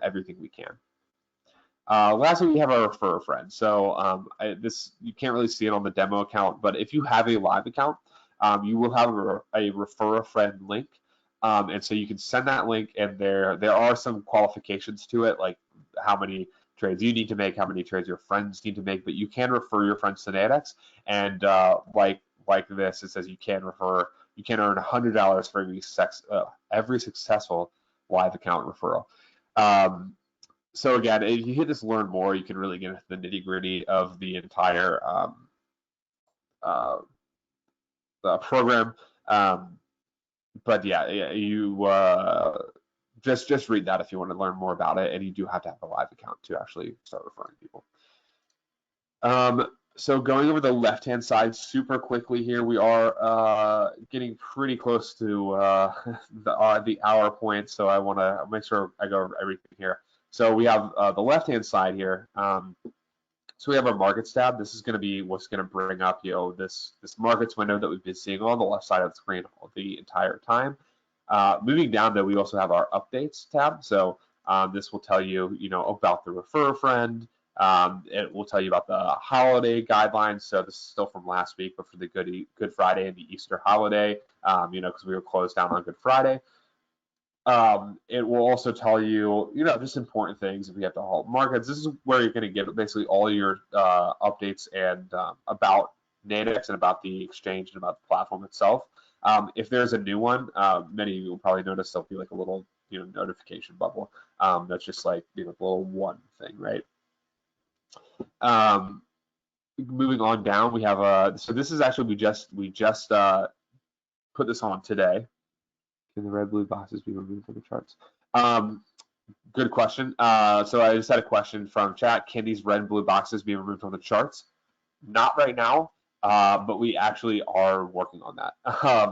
everything we can. Lastly, we have our refer a friend. So this, you can't really see it on the demo account, but if you have a live account, you will have a refer a friend link. And so you can send that link, and there are some qualifications to it, like how many trades you need to make, how many trades your friends need to make, but you can refer your friends to Nadex. And like this, it says you can earn $100 for every successful live account referral. So again, if you hit this learn more, you can really get into the nitty gritty of the entire program. But yeah, you just read that if you want to learn more about it, and you do have to have a live account to actually start referring people. So going over the left-hand side super quickly here, we are getting pretty close to the hour point, so I want to make sure I go over everything here. So we have the left-hand side here. So we have our markets tab. This is going to be what's going to bring up, this markets window that we've been seeing on the left side of the screen the entire time. Moving down, though, we also have our updates tab. So this will tell you, about the refer a friend. It will tell you about the holiday guidelines. So this is still from last week, but for the Good Friday and the Easter holiday, because we were closed down on Good Friday. It will also tell you, just important things if we have to halt markets. This is where you're going to get basically all your updates and about Nadex and about the exchange and about the platform itself. If there's a new one, many of you will probably notice there'll be like a little, notification bubble. That's just like, the little one thing, right? Moving on down, we have so this is actually we just put this on today. Can the red blue boxes be removed from the charts? Good question. So I just had a question from chat. Can these red and blue boxes be removed from the charts? Not right now, but we actually are working on that.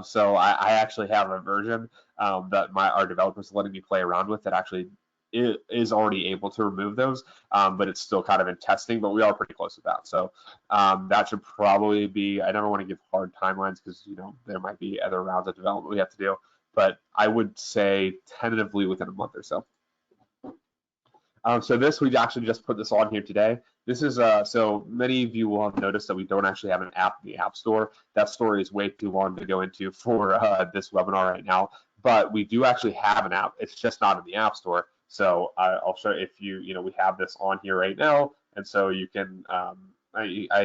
So I actually have a version that our developers are letting me play around with that actually is already able to remove those, but it's still kind of in testing, but we are pretty close with that. So that should probably be, I never want to give hard timelines because, there might be other rounds of development we have to do, but I would say tentatively within a month or so. So we actually just put this on here today. This is, so many of you will have noticed that we don't actually have an app in the App Store. That story is way too long to go into for this webinar right now, but we do actually have an app. It's just not in the App Store. So I'll show if we have this on here right now, and so you can, I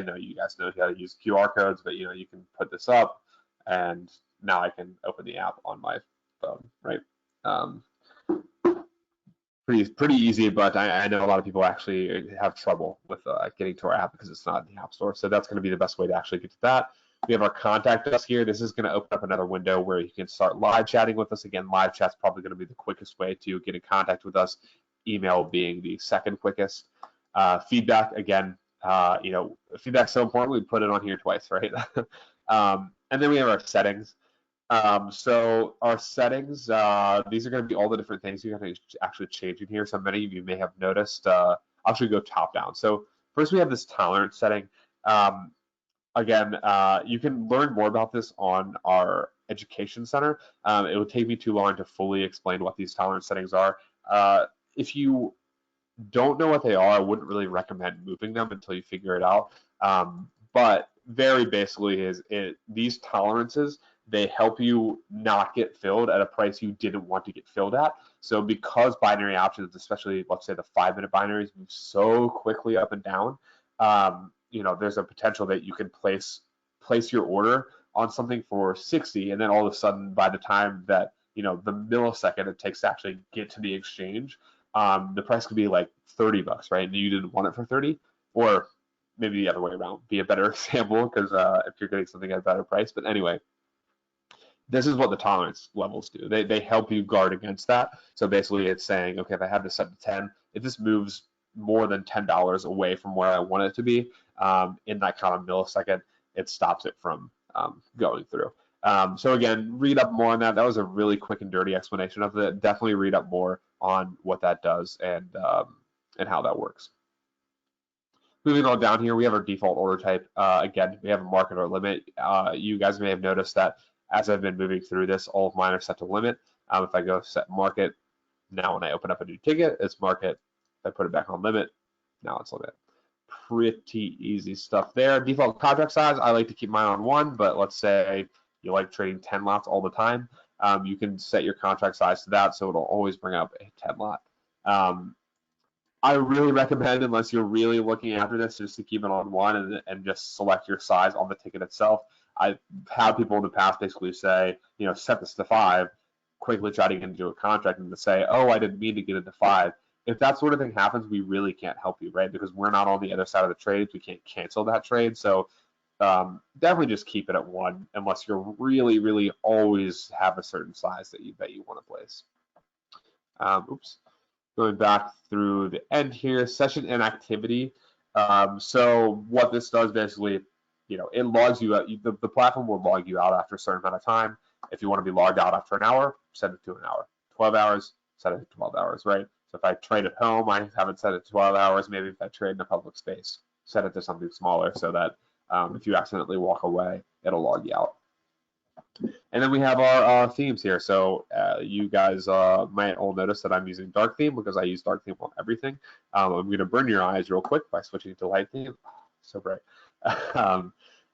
know you guys know how to use QR codes, but you can put this up, and now I can open the app on my phone, right? pretty easy, but I know a lot of people actually have trouble with getting to our app because it's not in the App Store. So that's going to be the best way to actually get to that. We have our contact us here. This is going to open up another window where you can start live chatting with us. Again, live chat's probably going to be the quickest way to get in contact with us. Email being the second quickest. Feedback, again, feedback's so important. We put it on here twice, right? And then we have our settings. So our settings, these are going to be all the different things you're going to actually change in here. So many of you may have noticed. I'll actually go top down. So first we have this tolerance setting. Again, you can learn more about this on our education center. It would take me too long to fully explain what these tolerance settings are. If you don't know what they are, I wouldn't really recommend moving them until you figure it out. But very basically these tolerances, they help you not get filled at a price you didn't want to get filled at. So because binary options, especially let's say the 5-minute binaries, move so quickly up and down, there's a potential that you can place your order on something for 60, and then all of a sudden, by the time that the millisecond it takes to actually get to the exchange, the price could be like $30, right? And you didn't want it for 30, or maybe the other way around, be a better example, because if you're getting something at a better price. But anyway, this is what the tolerance levels do. They help you guard against that. So basically it's saying, okay, if I have this set to 10, if this moves more than $10 away from where I want it to be in that kind of millisecond, it stops it from going through. So again, read up more on that. That was a really quick and dirty explanation of it. Definitely read up more on what that does and how that works. Moving on down here, we have our default order type. Again, we have a market or limit. You guys may have noticed that as I've been moving through this, all of mine are set to limit. If I go set market, now when I open up a new ticket, it's market. If I put it back on limit, now it's limit. Pretty easy stuff there. Default contract size, I like to keep mine on 1, but let's say you like trading 10 lots all the time. You can set your contract size to that, so it'll always bring up a 10 lot. I really recommend, unless you're really looking after this, just to keep it on 1 and just select your size on the ticket itself. I've had people in the past basically say, set this to 5, quickly try to get into a contract and to say, oh, I didn't mean to get into 5. If that sort of thing happens, we really can't help you, right? Because we're not on the other side of the trades. We can't cancel that trade. So definitely just keep it at 1 unless you're really, really always have a certain size that you want to place. Going back through the end here, session inactivity. So what this does basically, it logs you out. The platform will log you out after a certain amount of time. If you want to be logged out after an hour, set it to an hour. 12 hours, set it to 12 hours, right? So if I trade at home, I haven't set it to 12 hours. Maybe if I trade in a public space, set it to something smaller so that if you accidentally walk away, it'll log you out. And then we have our themes here. So you guys might all notice that I'm using dark theme because I use dark theme on everything. I'm going to burn your eyes real quick by switching to light theme. So bright.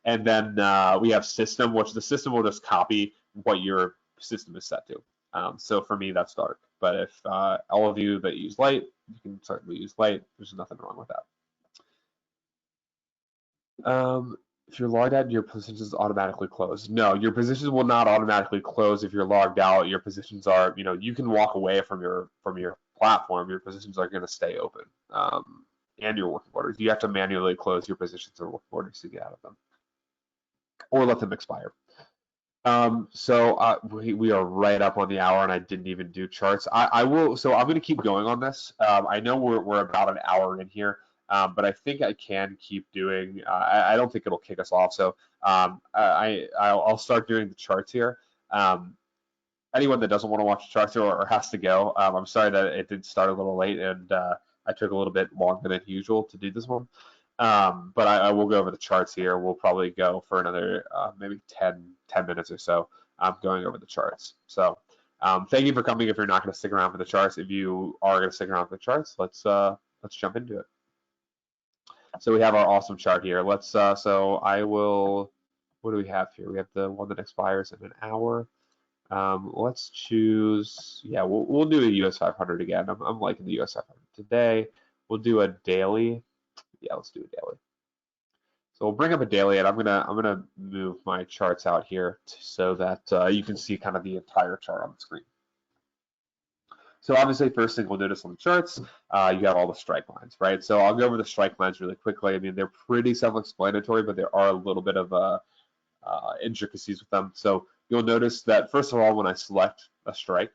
And then we have system, which the system will just copy what your system is set to. So for me, that's dark. But if all of you that use light, you can certainly use light. There's nothing wrong with that. If you're logged out, your positions automatically close. No, your positions will not automatically close if you're logged out. Your positions are, you can walk away from your platform. Your positions are going to stay open, and your working orders. You have to manually close your positions or working orders to get out of them, or let them expire. So we are right up on the hour, and I didn't even do charts. I will. So I'm going to keep going on this. I know we're about an hour in here. But I think I can keep doing. I don't think it'll kick us off. So I'll start doing the charts here. Anyone that doesn't want to watch the charts or has to go, I'm sorry that it did start a little late and I took a little bit longer than usual to do this one. But I will go over the charts here. We'll probably go for another maybe 10 minutes or so going over the charts. So thank you for coming. If you're not going to stick around for the charts, if you are going to stick around for the charts, let's jump into it. So we have our awesome chart here. Let's so I will. What do we have here? We have the one that expires in an hour. Let's choose. Yeah, we'll do a US 500 again. I'm liking the US 500 today. We'll do a daily. Yeah, let's do a daily. So we'll bring up a daily, and I'm gonna move my charts out here so that you can see kind of the entire chart on the screen. So obviously, first thing we'll notice on the charts, you have all the strike lines, right? So I'll go over the strike lines really quickly. I mean, they're pretty self-explanatory, but there are a little bit of intricacies with them. So you'll notice that first of all, when I select a strike,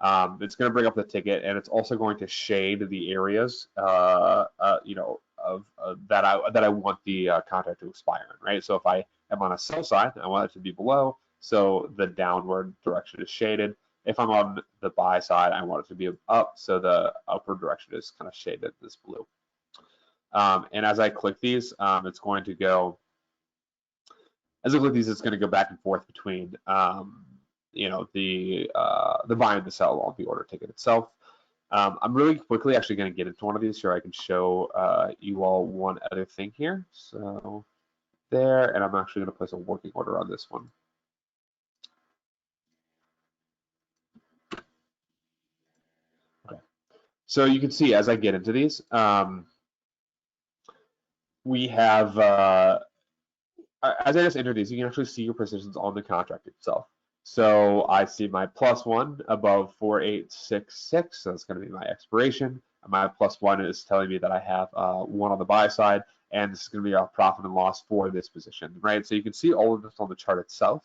it's going to bring up the ticket, and it's also going to shade the areas, you know, of that I want the contract to expire in, right? So if I am on a sell side, I want it to be below, so the downward direction is shaded. If I'm on the buy side, I want it to be up, so the upward direction is kind of shaded this blue. And as I click these, it's going to go. As I click these, it's going to go back and forth between, you know, the buy and the sell on the order ticket itself. I'm really quickly actually going to get into one of these here. I can show you all one other thing here. So there, and I'm actually going to place a working order on this one. Okay. So you can see as I get into these, we have, as I just enter these, you can actually see your positions on the contract itself. So I see my +1 above 4866, so that's going to be my expiration. My +1 is telling me that I have 1 on the buy side, and this is going to be our profit and loss for this position, right? So you can see all of this on the chart itself.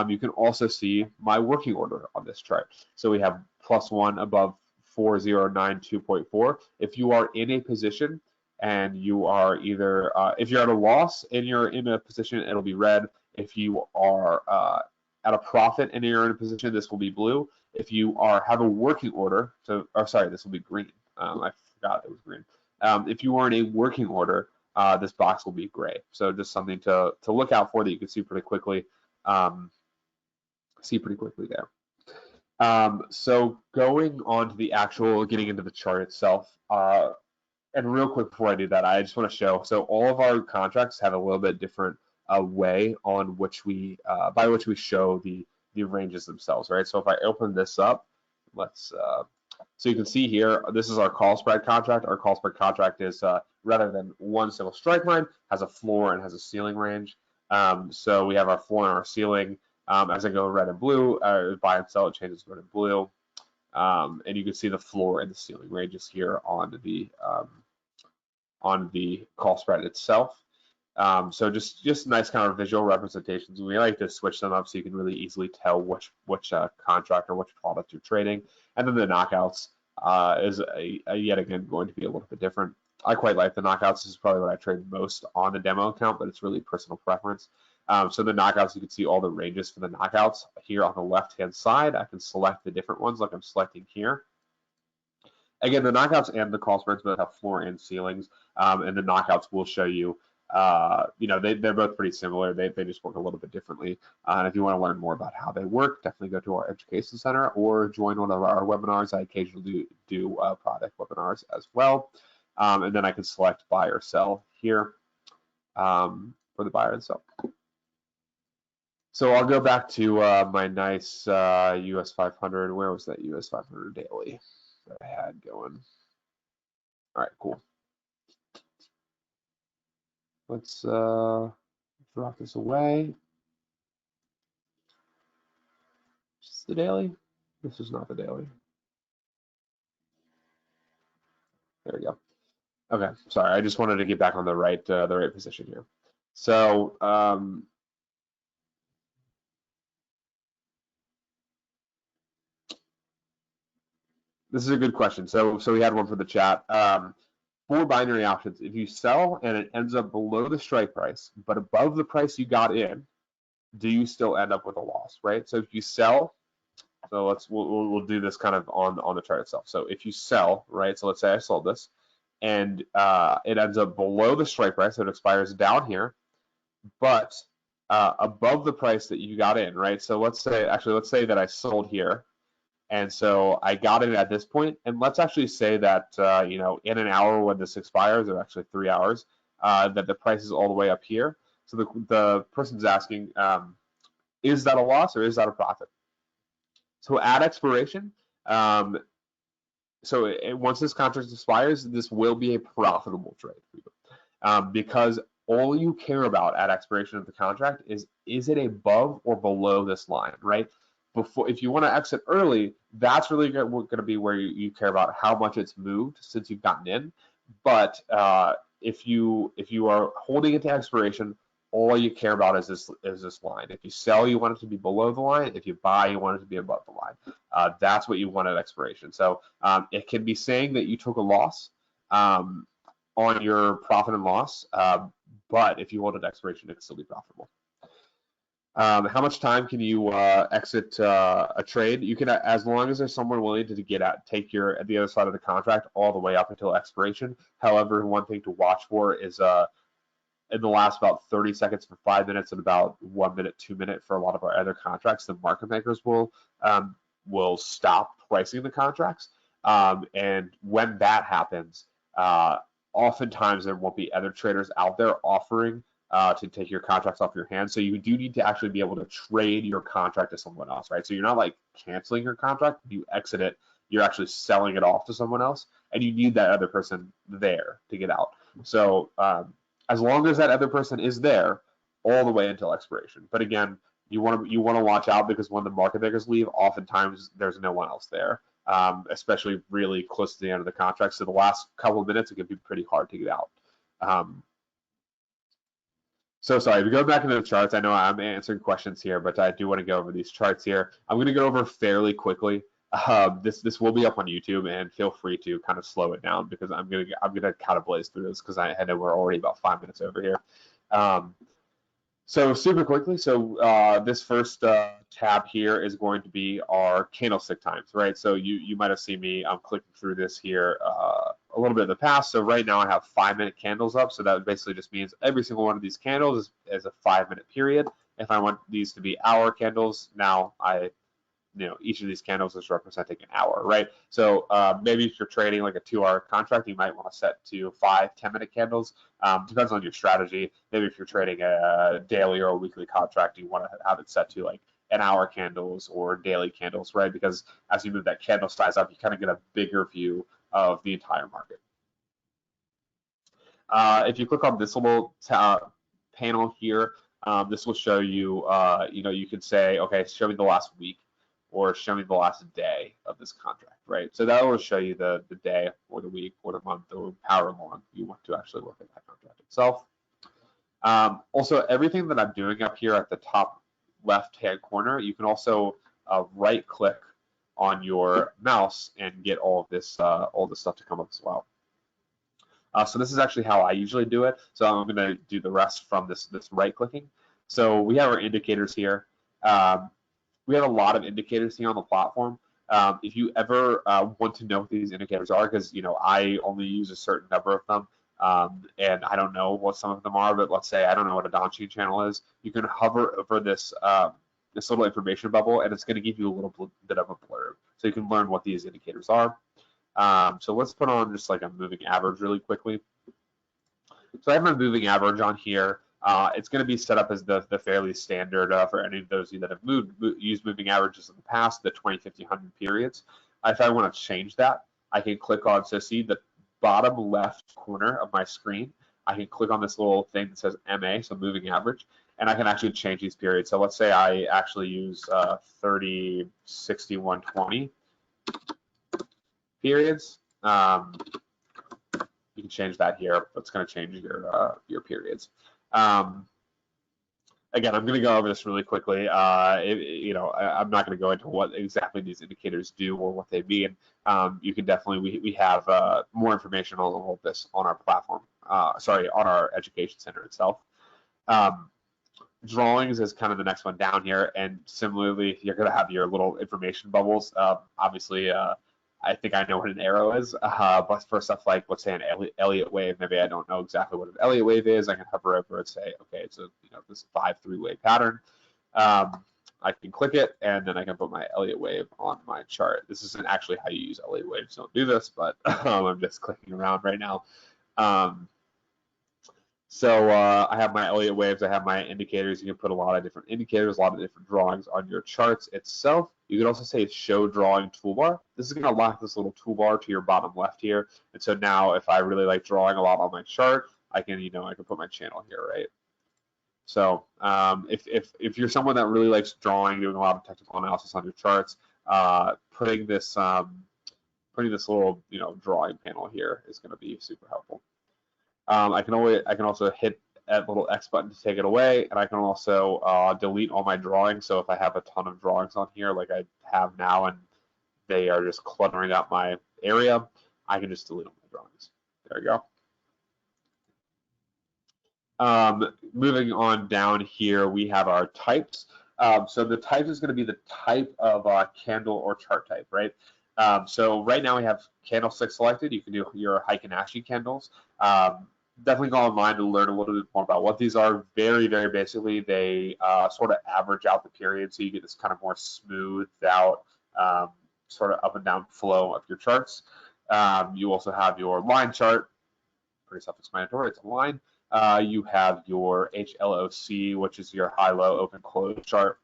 You can also see my working order on this chart. So we have +1 above 4092.4. If you are in a position and you are either, if you're at a loss and you're in a position, it'll be red. If you are at a profit and you're in a position, this will be blue. If you have a working order, this will be green. I forgot it was green. If you are in a working order, this box will be gray. So just something to look out for that you can see pretty quickly. There. So going on to the actual, getting into the chart itself, and real quick before I do that, I just want to show, so all of our contracts have a little bit different way on which we, by which we show the ranges themselves, right? So if I open this up, let's, so you can see here, this is our call spread contract. Our call spread contract is, rather than one single strike line, has a floor and has a ceiling range. So we have our floor and our ceiling. As I go red and blue, buy and sell, it changes red and blue. And you can see the floor and the ceiling ranges here on the call spread itself. So just nice kind of visual representations. We like to switch them up so you can really easily tell which contract or which product you're trading. And then the knockouts is yet again going to be a little bit different. I quite like the knockouts. This is probably what I trade most on the demo account, but it's really personal preference. So the knockouts, you can see all the ranges for the knockouts here on the left-hand side. I can select the different ones like I'm selecting here. Again, the knockouts and the call spreads both have floor and ceilings, and the knockouts will show you, you know, they're both pretty similar. They just work a little bit differently. And if you want to learn more about how they work, definitely go to our education center or join one of our webinars. I occasionally do product webinars as well. And then I can select buy or sell here for the buy and sell. So I'll go back to my nice US 500. Where was that US 500 daily that I had going? All right, cool. Let's drop this away. Is this the daily? This is not the daily. There we go. Okay, sorry. I just wanted to get back on the right position here. So this is a good question. So we had one for the chat. For binary options, if you sell and it ends up below the strike price, but above the price you got in, do you still end up with a loss, right? So if you sell, so we'll do this kind of on the chart itself. So if you sell, right? So let's say I sold this, and it ends up below the strike price, so it expires down here, but above the price that you got in, right? So let's say that I sold here. And so I got it at this point, and let's actually say that you know, in an hour when this expires, or actually 3 hours, that the price is all the way up here. So the person's asking, is that a loss or is that a profit? So at expiration, once this contract expires, this will be a profitable trade for you, because all you care about at expiration of the contract is it above or below this line, right? before, if you want to exit early, that's really going to be where you care about how much it's moved since you've gotten in. But if you are holding it to expiration, all you care about is this line. If you sell, you want it to be below the line. If you buy, you want it to be above the line. That's what you want at expiration. So it can be saying that you took a loss on your profit and loss, but if you hold it at expiration, it can still be profitable. How much time can you exit a trade? You can, as long as there's someone willing to take your at the other side of the contract all the way up until expiration. However, one thing to watch for is in the last about 30 seconds for 5 minutes and about 1 minute, 2 minutes for a lot of our other contracts, the market makers will stop pricing the contracts. And when that happens, oftentimes there won't be other traders out there offering to take your contracts off your hands. So you do need to actually be able to trade your contract to someone else, right? So you're not like canceling your contract, you exit it, you're actually selling it off to someone else, and you need that other person there to get out. So as long as that other person is there all the way until expiration. But again, you want to watch out, because when the market makers leave, oftentimes there's no one else there, especially really close to the end of the contract. So the last couple of minutes, it can be pretty hard to get out. So sorry, we go back into the charts. I know I'm answering questions here, but I do want to go over these charts here. I'm going to go over fairly quickly. This will be up on YouTube, and feel free to kind of slow it down, because I'm gonna kind of blaze through this, because I know we're already about 5 minutes over here. So super quickly, this first tab here is going to be our candlestick times, right? So you might have seen me, I'm clicking through this here a little bit in the past. So right now I have 5-minute candles up. So that basically just means every single one of these candles is a 5-minute period. If I want these to be hour candles, now each of these candles is representing an hour, right? So maybe if you're trading like a 2-hour contract, you might want to set to 5-10-minute candles. Depends on your strategy. Maybe if you're trading a daily or a weekly contract, you want to have it set to like an hour candles or daily candles, right? Because as you move that candle size up, you kind of get a bigger view of the entire market. If you click on this little panel here, this will show you, you can say, okay, show me the last week, or show me the last day of this contract, right? So that will show you the day or the week or the month or however long you want to actually look at that contract itself. Also, everything that I'm doing up here at the top left-hand corner, you can also right-click on your mouse and get all this stuff to come up as well. So this is actually how I usually do it. So I'm going to do the rest from this right-clicking. So we have our indicators here. We have a lot of indicators here on the platform. If you ever want to know what these indicators are, because I only use a certain number of them, and I don't know what some of them are, but let's say I don't know what a Donchian channel is, you can hover over this this little information bubble, and it's going to give you a little bit of a blurb, so you can learn what these indicators are. So let's put on just like a moving average really quickly. So I have my moving average on here. It's going to be set up as the fairly standard for any of those of you that have used moving averages in the past, the 20, 50, 100 periods. If I want to change that, I can click on, so see the bottom left corner of my screen, I can click on this little thing that says MA, so moving average, and I can actually change these periods. So let's say I actually use 30, 60, 120 periods. You can change that here. It's going to change your periods. Again, I'm going to go over this really quickly. I'm not going to go into what exactly these indicators do or what they mean. You can definitely, we have more information on all of this on our platform, on our education center itself. Drawings is kind of the next one down here, and similarly, you're going to have your little information bubbles. Obviously, I think I know what an arrow is, but for stuff like, let's say, an Elliott wave, maybe I don't know exactly what an Elliott wave is. I can hover over and say, okay, it's this 5-3 wave pattern. I can click it, and then I can put my Elliott wave on my chart. This isn't actually how you use Elliott waves. Don't do this, but I'm just clicking around right now. So I have my Elliott waves, I have my indicators. You can put a lot of different indicators, a lot of different drawings on your charts itself. You can also say show drawing toolbar. This is going to lock this little toolbar to your bottom left here. And so now if I really like drawing a lot on my chart, I can, I can put my channel here, right? So if you're someone that really likes drawing, doing a lot of technical analysis on your charts, putting this little drawing panel here is going to be super helpful. I can also hit that little X button to take it away, and I can also delete all my drawings. So if I have a ton of drawings on here, like I have now, and they are just cluttering up my area, I can just delete all my drawings. There we go. Moving on down here, we have our types. So the types is going to be the type of candle or chart type, right? So right now we have candlestick selected. You can do your Heiken Ashi candles. Definitely go online to learn a little bit more about what these are. Very, very basically, they sort of average out the period, so you get this kind of more smoothed out sort of up and down flow of your charts. You also have your line chart. Pretty self-explanatory. It's a line. You have your HLOC, which is your high-low open close chart,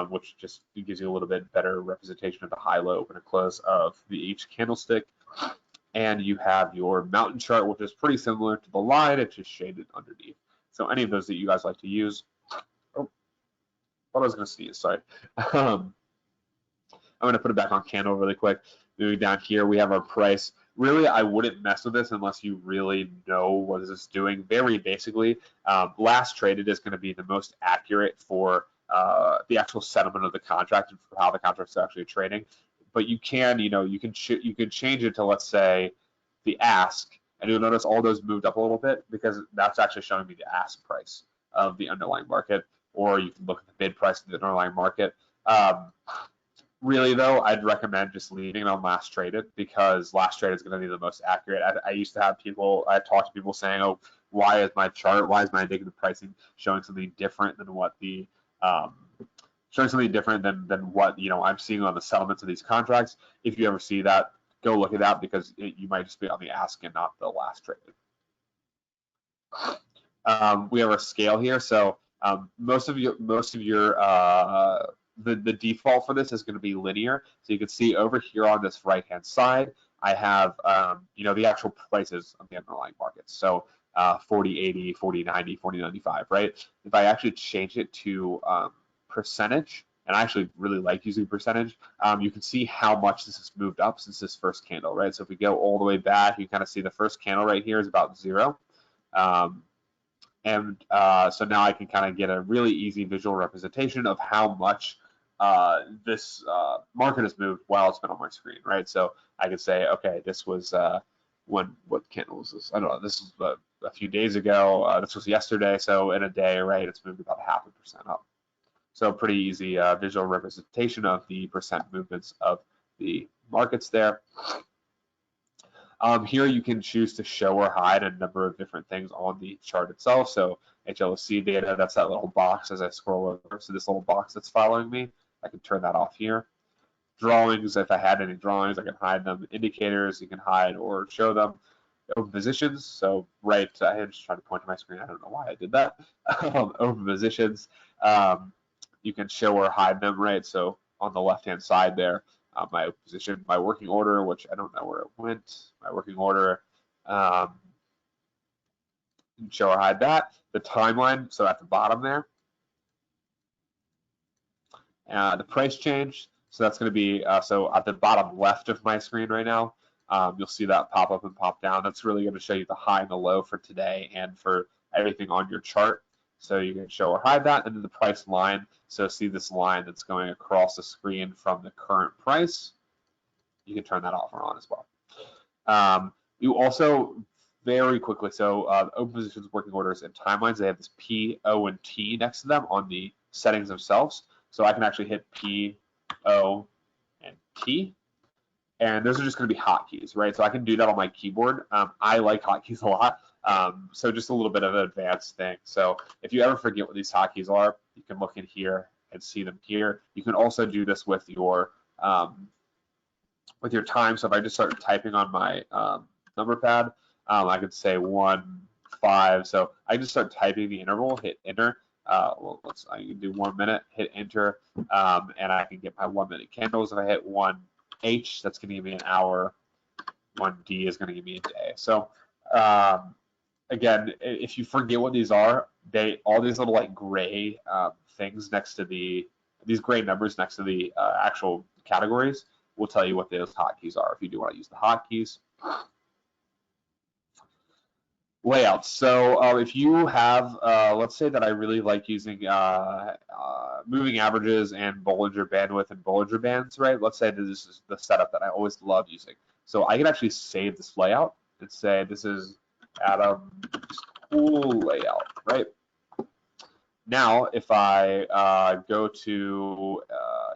which just gives you a little bit better representation of the high-low open and close of each candlestick. And you have your mountain chart, which is pretty similar to the line. It's just shaded underneath. So any of those that you guys like to use. Oh, thought I was going to sneeze. Sorry. I'm going to put it back on candle really quick. Moving down here, we have our price. Really, I wouldn't mess with this unless you really know what is this doing. Very basically, last traded is going to be the most accurate for the actual settlement of the contract and for how the contract is actually trading. But you can, you can change it to, let's say, the ask, and you'll notice all those moved up a little bit because that's actually showing me the ask price of the underlying market, or you can look at the bid price of the underlying market. Really, though, I'd recommend just leaving it on last traded because last trade is going to be the most accurate. I used to have I talked to people saying, oh, why is my indicative pricing showing something different than what I'm seeing on the settlements of these contracts? If you ever see that, go look at that because you might just be on the ask and not the last traded. We have our scale here, so most of your the default for this is going to be linear. So you can see over here on this right-hand side, I have the actual prices of the underlying markets. So 40.80, 40.90, 40.95, right? If I actually change it to percentage, and I actually really like using percentage, you can see how much this has moved up since this first candle, right? So if we go all the way back, you kind of see the first candle right here is about 0. So now I can kind of get a really easy visual representation of how much this market has moved while it's been on my screen, right? So I could say, okay, this was what candle was this? I don't know. This was a few days ago. This was yesterday. So in a day, right, it's moved about 0.5% up. So pretty easy visual representation of the percent movements of the markets there. Here you can choose to show or hide a number of different things on the chart itself. So HLOC data, that's that little box as I scroll over. So this little box that's following me, I can turn that off here. Drawings, if I had any drawings, I can hide them. Indicators, you can hide or show them. Open positions, so I'm just trying to point to my screen. I don't know why I did that. Open positions, you can show or hide them, right? So on the left-hand side there, my position, my working order, which I don't know where it went, my working order, show or hide that. The timeline, so at the bottom there. The price change, so that's going to be, so at the bottom left of my screen right now, you'll see that pop up and pop down. That's really going to show you the high and the low for today and for everything on your chart. So you can show or hide that. And then the price line, so see this line that's going across the screen from the current price. You can turn that off or on as well. You also very quickly, so open positions, working orders, and timelines, they have this P, O, and T next to them on the settings themselves. So I can actually hit P, O, and T, and those are just going to be hotkeys, right? So I can do that on my keyboard. I like hotkeys a lot, so just a little bit of an advanced thing. So if you ever forget what these hotkeys are, you can look in here and see them here. You can also do this with your time. So if I just start typing on my number pad, I could say 1, 5. So I just start typing the interval, hit enter. Well, I can do 1 minute, hit enter, and I can get my 1 minute candles. If I hit 1H, that's going to give me an hour. 1D is going to give me a day. So again, if you forget what these are, all these little like gray things next to these gray numbers next to the actual categories will tell you what those hotkeys are if you do want to use the hotkeys. Layouts. So if you have, let's say that I really like using moving averages and Bollinger bandwidth and Bollinger bands, right? Let's say that this is the setup that I always love using. So I can actually save this layout and say this is Adam's cool layout, right? Now, if I go to,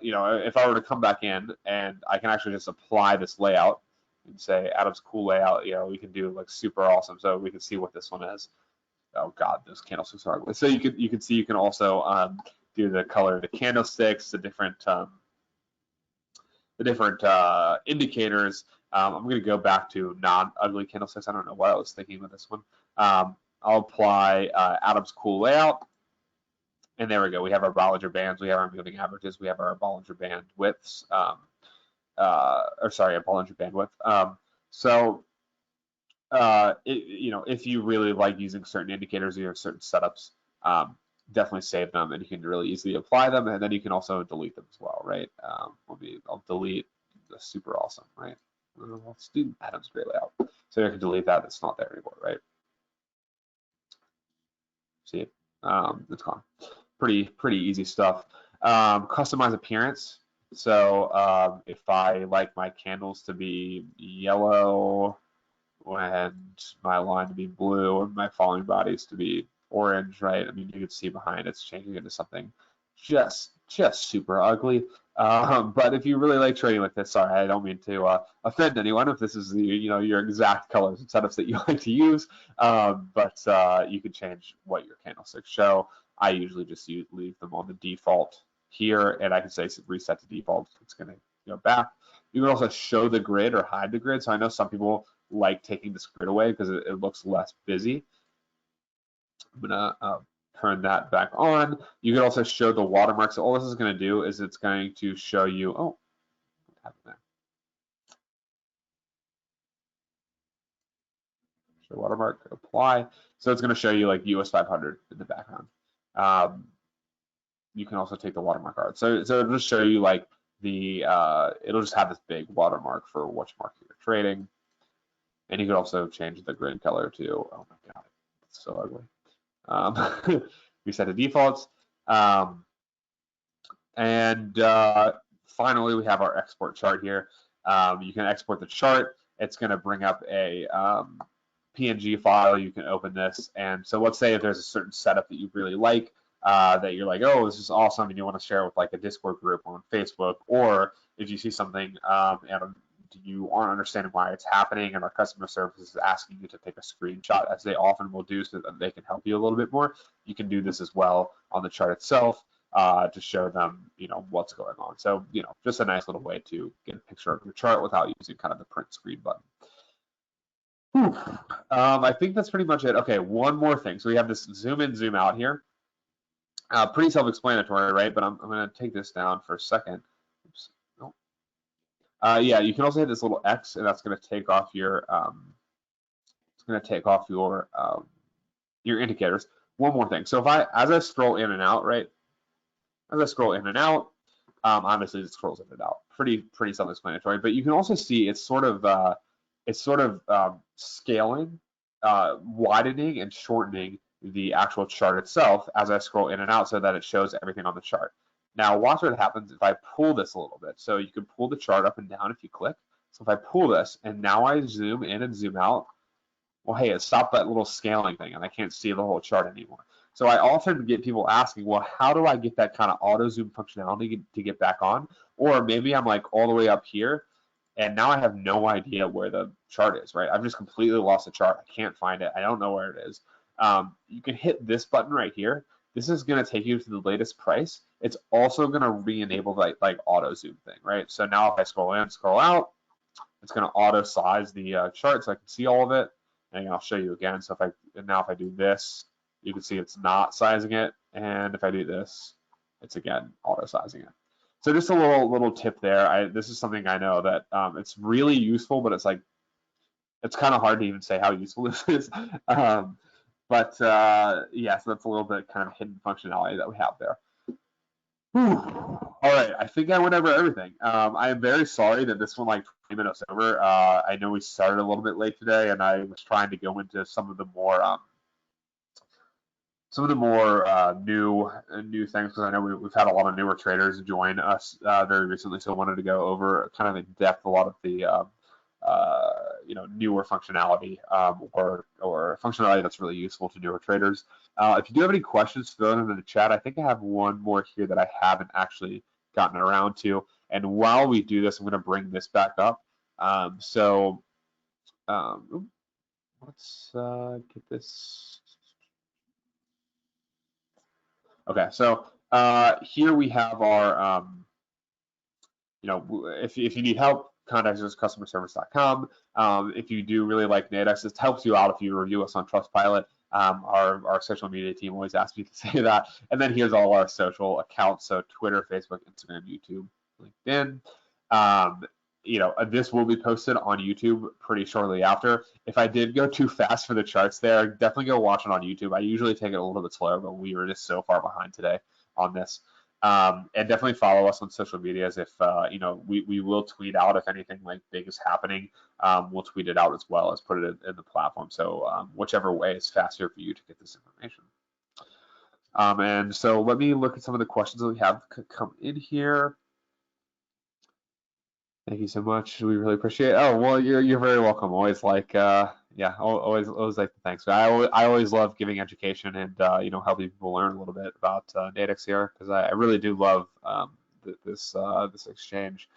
if I were to come back in and I can actually just apply this layout and say Adam's cool layout, we can do like super awesome. So we can see what this one is. Oh God, those candlesticks are ugly. So you can see you can also do the color of the candlesticks, the different indicators. I'm going to go back to non-ugly candlesticks. I don't know what I was thinking with this one. I'll apply Adam's cool layout. And there we go. We have our Bollinger bands. We have our moving averages. We have our Bollinger band widths. A Bollinger bandwidth. If you really like using certain indicators or you have certain setups, definitely save them, and you can really easily apply them. And then you can also delete them as well, right? I'll delete the super awesome, right? Let's do Adam's gray layout. So I can delete that. It's not there anymore, right? See, it's gone. Pretty easy stuff. Customize appearance. So if I like my candles to be yellow and my line to be blue and my falling bodies to be orange, right? I mean, you can see behind it's changing into something just super ugly. But if you really like trading with this, sorry, I don't mean to offend anyone if this is your exact colors and setups that you like to use. But you can change what your candlesticks show. I usually just leave them on the default here, and I can say reset to default. It's going to go back. You can also show the grid or hide the grid. So I know some people like taking this grid away because it looks less busy. I'm going to turn that back on. You can also show the watermarks. So all this is going to do is it's going to show you, what happened there? Show watermark, apply. So it's going to show you like US 500 in the background. You can also take the watermark out. So it'll just show you like it'll just have this big watermark for which market you're trading. And you can also change the grid color to, oh my God, it's so ugly. Reset to defaults. Finally, we have our export chart here. You can export the chart. It's going to bring up a PNG file. You can open this. And so let's say if there's a certain setup that you really like, that you're like, oh, this is awesome, and you want to share with like a Discord group on Facebook, or if you see something and you aren't understanding why it's happening and our customer service is asking you to take a screenshot, as they often will do so that they can help you a little bit more, you can do this as well on the chart itself to show them, what's going on. So, just a nice little way to get a picture of your chart without using kind of the print screen button. I think that's pretty much it. Okay, one more thing. So we have this zoom in, zoom out here. Pretty self-explanatory, right? But I'm going to take this down for a second. Oops. Nope. Yeah, you can also hit this little X, and that's going to take off your your indicators. One more thing. So as I scroll in and out, right? As I scroll in and out, obviously it scrolls in and out. Pretty self-explanatory. But you can also see it's sort of scaling, widening, and shortening the actual chart itself as I scroll in and out so that it shows everything on the chart. Now watch what happens if I pull this a little bit. So you can pull the chart up and down if you click. So if I pull this and now I zoom in and zoom out, well, hey, it stopped that little scaling thing and I can't see the whole chart anymore. So I often get people asking, well, how do I get that kind of auto zoom functionality to get back on? Or maybe I'm like all the way up here and now I have no idea where the chart is, right? I've just completely lost the chart. I can't find it. I don't know where it is. You can hit this button right here. This is going to take you to the latest price. It's also going to re-enable like auto zoom thing, right? So now if I scroll in, scroll out, it's going to auto size the chart so I can see all of it. And I'll show you again. So if I do this, you can see it's not sizing it. And if I do this, it's again auto sizing it. So just a little tip there. This is something I know that it's really useful, but it's like it's kind of hard to even say how useful this is. But yeah, so that's a little bit kind of hidden functionality that we have there. Whew. All right, I think I went over everything. I am very sorry that this one like 20 minutes over. I know we started a little bit late today, and I was trying to go into some of the more new things, because I know we've had a lot of newer traders join us very recently, so I wanted to go over kind of in depth a lot of the newer functionality, or functionality that's really useful to newer traders. If you do have any questions, throw them in the chat. I think I have one more here that I haven't actually gotten around to. And while we do this, I'm going to bring this back up. Let's get this. Okay, so here we have our, if you need help, contact us customerservice.com. If you do really like Nadex, this helps you out if you review us on Trustpilot. Our social media team always asks me to say that. And then here's all our social accounts, so Twitter, Facebook, Instagram, YouTube, LinkedIn. This will be posted on YouTube pretty shortly after. If I did go too fast for the charts there, definitely go watch it on YouTube. I usually take it a little bit slower, but we were just so far behind today on this. And definitely follow us on social medias. If we will tweet out if anything like big is happening. We'll tweet it out as well as put it in the platform. So whichever way is faster for you to get this information. And so let me look at some of the questions that we have come in here. Thank you so much. We really appreciate it. Oh, well, you're very welcome. Always like always like the thanks. I always love giving education and helping people learn a little bit about Nadex here, because I really do love this exchange.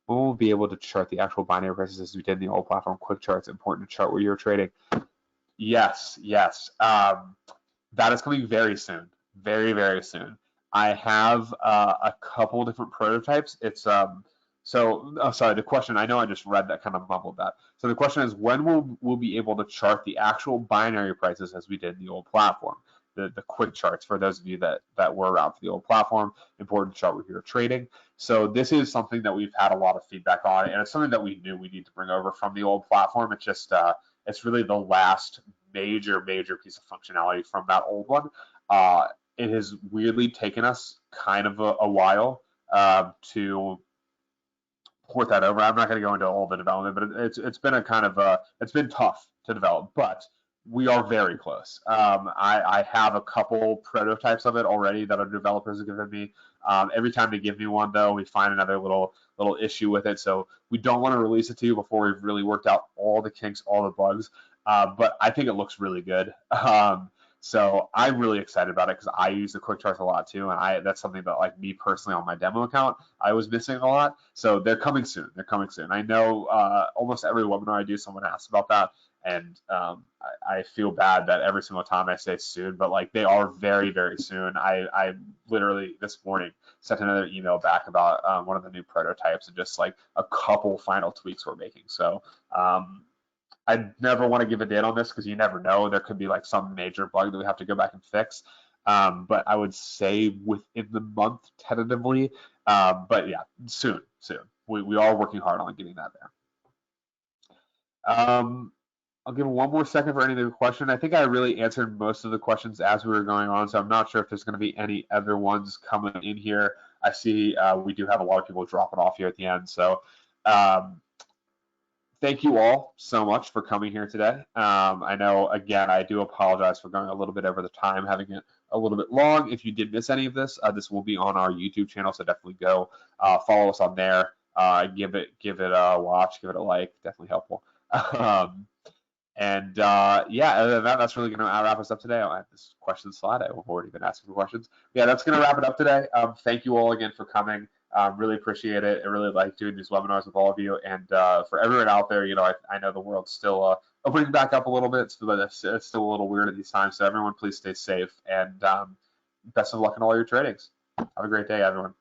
We'll be able to chart the actual binary prices as we did in the old platform. Quick charts, important to chart where you're trading. Yes. That is coming very soon. Very, very soon. I have a couple different prototypes. It's sorry, the question, I know I just read that, kind of mumbled that. So the question is, when we'll be able to chart the actual binary prices as we did in the old platform? The quick charts, for those of you that were around for the old platform, important to chart where you're trading. So this is something that we've had a lot of feedback on, and it's something that we knew we need to bring over from the old platform. It's just, it's really the last major piece of functionality from that old one. It has weirdly taken us kind of a while to port that over. I'm not going to go into all the development, but it's been a kind of it's been tough to develop, but we are very close. I have a couple prototypes of it already that our developers have given me. Every time they give me one, though, we find another little issue with it, so we don't want to release it to you before we've really worked out all the kinks, all the bugs. But I think it looks really good. So I'm really excited about it, because I use the quick charts a lot too, and that's something that, like, me personally on my demo account, I was missing a lot. So they're coming soon. I know almost every webinar I do, someone asks about that, and I feel bad that every single time I say soon, but like, they are very, very soon. I literally this morning sent another email back about one of the new prototypes and just like a couple final tweaks we're making. So I never want to give a date on this, because you never know. There could be like some major bug that we have to go back and fix. But I would say within the month tentatively. But yeah, soon. We are working hard on getting that there. I'll give one more second for any other question. I think I really answered most of the questions as we were going on, so I'm not sure if there's going to be any other ones coming in here. I see we do have a lot of people dropping off here at the end. So thank you all so much for coming here today. I know, again, I do apologize for going a little bit over the time, having it a little bit long. If you did miss any of this, this will be on our YouTube channel, so definitely go follow us on there. Give it a watch, give it a like, definitely helpful. Other than that, that's really going to wrap us up today. I'll add this question slide. I've already been asking for questions. Yeah, that's going to wrap it up today. Thank you all again for coming. Really appreciate it. I really like doing these webinars with all of you. And for everyone out there, I know the world's still opening back up a little bit, but it's still a little weird at these times. So everyone, please stay safe, and best of luck in all your tradings. Have a great day, everyone.